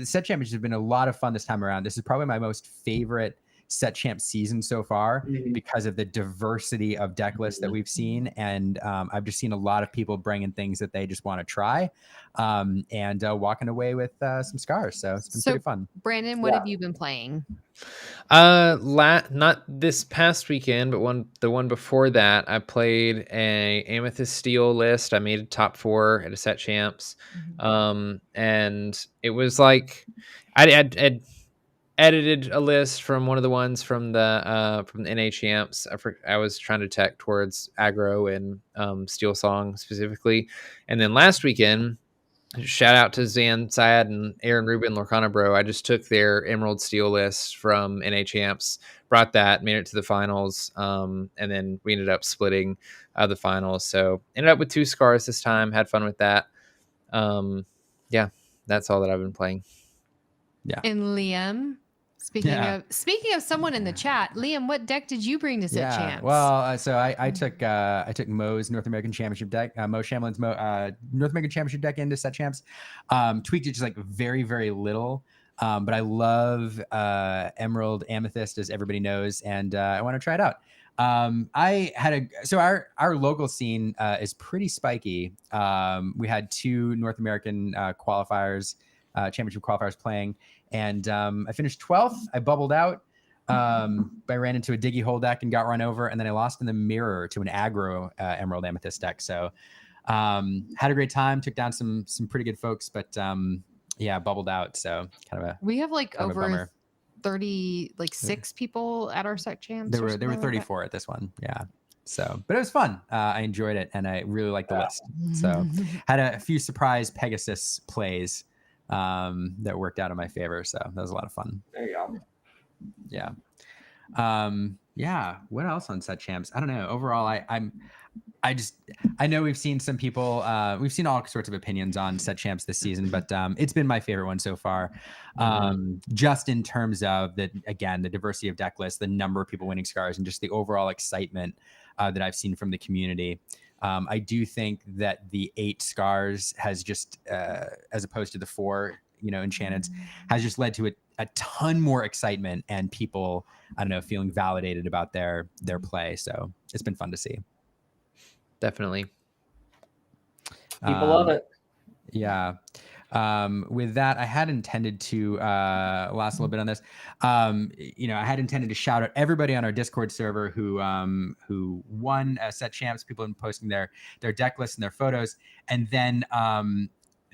set championship has been a lot of fun this time around. This is probably my most favorite set champ season so far because of the diversity of deck lists that we've seen. And I've just seen a lot of people bringing things that they just want to try and walking away with some scars. So it's been pretty fun. Brandon, what have you been playing? Not this past weekend, but the one before that, I played a Amethyst Steel list. I made a top 4 at a set champs. And it was like I'd edited a list from one of the ones from the NA champs. I was trying to tech towards aggro and Steel Song specifically. And then last weekend, shout out to Zan Syed and Aaron Rubin, Lorcana Bro. I just took their Emerald Steel list from NA champs, brought that, made it to the finals, and then we ended up splitting the finals. So ended up with 2 scars this time. Had fun with that. Yeah, that's all that I've been playing. Yeah. And Liam, speaking of someone in the chat, Liam, what deck did you bring to set champs? Well, so I took Mo's North American Championship deck, Mo Shamlin's North American Championship deck into set champs. Tweaked it just like very, very little. But I love Emerald Amethyst, as everybody knows, and I want to try it out. Our local scene is pretty spiky. We had 2 North American qualifiers, championship qualifiers playing, and I finished 12th. I bubbled out. I ran into a Diggy Hole deck and got run over, and then I lost in the mirror to an aggro Emerald Amethyst deck. So had a great time, took down some pretty good folks, but bubbled out. So we have like over 36 people at our set champs. There were 34 at this one. Yeah. So, but it was fun. I enjoyed it, and I really liked the list. So had a few surprise Pegasus plays that worked out in my favor. So that was a lot of fun. There you go. Yeah. What else on set champs? I don't know. Overall, I know we've seen some people, we've seen all sorts of opinions on set champs this season, but it's been my favorite one so far. Just in terms of the diversity of deck lists, the number of people winning scars, and just the overall excitement that I've seen from the community. I do think that the 8 scars has just, as opposed to the 4, Enchanteds, has just led to a ton more excitement and people, feeling validated about their play. So it's been fun to see. Definitely. People love it. Yeah. With that, I had intended to last a little bit on this. I had intended to shout out everybody on our Discord server who won set champs. People have been posting their deck lists and their photos, and then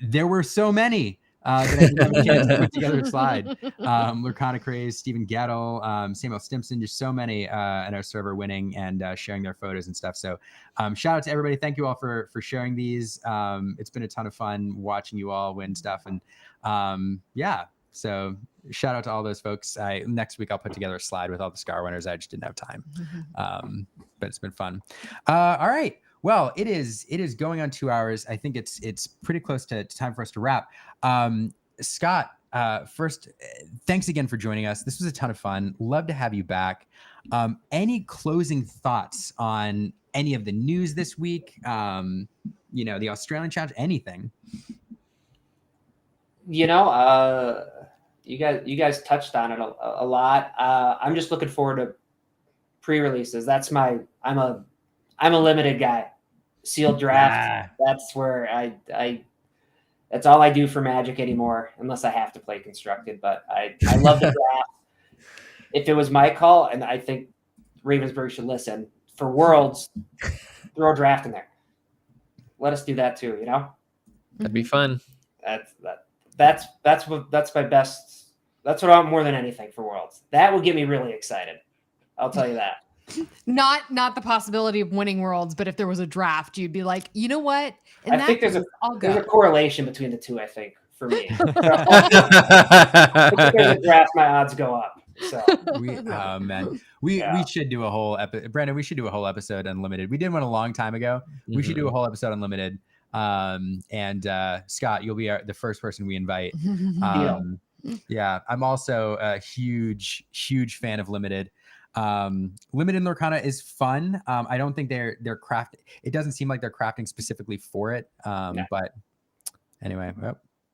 there were so many that I didn't have a chance to put together a slide. Lorcana Craze, Stephen Gettle, Samuel Stimson, just so many at our server winning and sharing their photos and stuff. So shout out to everybody. Thank you all for sharing these. It's been a ton of fun watching you all win stuff. And so shout out to all those folks. Next week I'll put together a slide with all the scar winners. I just didn't have time. But it's been fun. All right. Well, it is going on 2 hours. I think it's pretty close to time for us to wrap. Scott, first, thanks again for joining us. This was a ton of fun. Love to have you back. Any closing thoughts on any of the news this week? The Australian Challenge, anything? You guys touched on it a lot. I'm just looking forward to pre-releases. I'm a limited guy. Sealed draft. That's where I that's all I do for Magic anymore, unless I have to play constructed. But I love the draft. If it was my call, and I think Ravensburg should listen, for Worlds, throw a draft in there. Let us do that too, That'd be fun. That's my best. That's what I want more than anything for Worlds. That will get me really excited. I'll tell you that. Not the possibility of winning Worlds, but if there was a draft, you'd be like, you know what? I think there's a correlation between the two. I think for me, if there's a draft, my odds go up. So we should do a whole episode. Brandon, we should do a whole episode Unlimited. We did one a long time ago. We should do a whole episode Unlimited. And Scott, you'll be the first person we invite. Yeah, I'm also a huge fan of Limited. Limited in Lorcana is fun. I don't think they're crafting. It doesn't seem like they're crafting specifically for it. But anyway,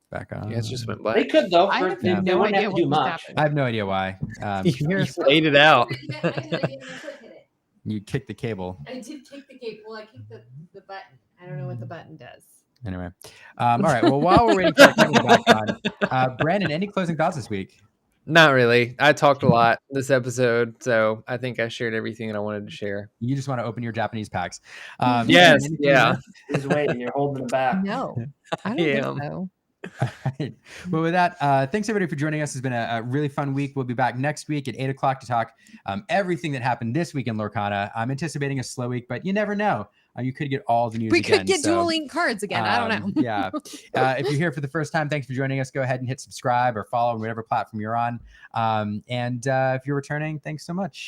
Back on. Yeah, it just went They black. could though. I For, have they no wouldn't idea have to do what just much. happened. I have no idea why. You fade it out. You kicked the cable. I did kick the gate. Well, I kicked the button. I don't know what the button does. Anyway, all right. Well, while we're waiting for our camera back on, Brandon, any closing thoughts this week? Not really. I talked a lot this episode, so I think I shared everything that I wanted to share. You just want to open your Japanese packs. Yes, anything yeah. else? He's waiting. You're holding it back. No, I don't Yeah. think so. All right. Well, with that, thanks everybody for joining us. It's been a really fun week. We'll be back next week at 8 o'clock to talk everything that happened this week in Lorcana. I'm anticipating a slow week, but you never know. You could get all the news We again. could get so, dual link cards again. I don't know. Yeah. If you're here for the first time, thanks for joining us. Go ahead and hit subscribe or follow on whatever platform you're on. And if you're returning, thanks so much.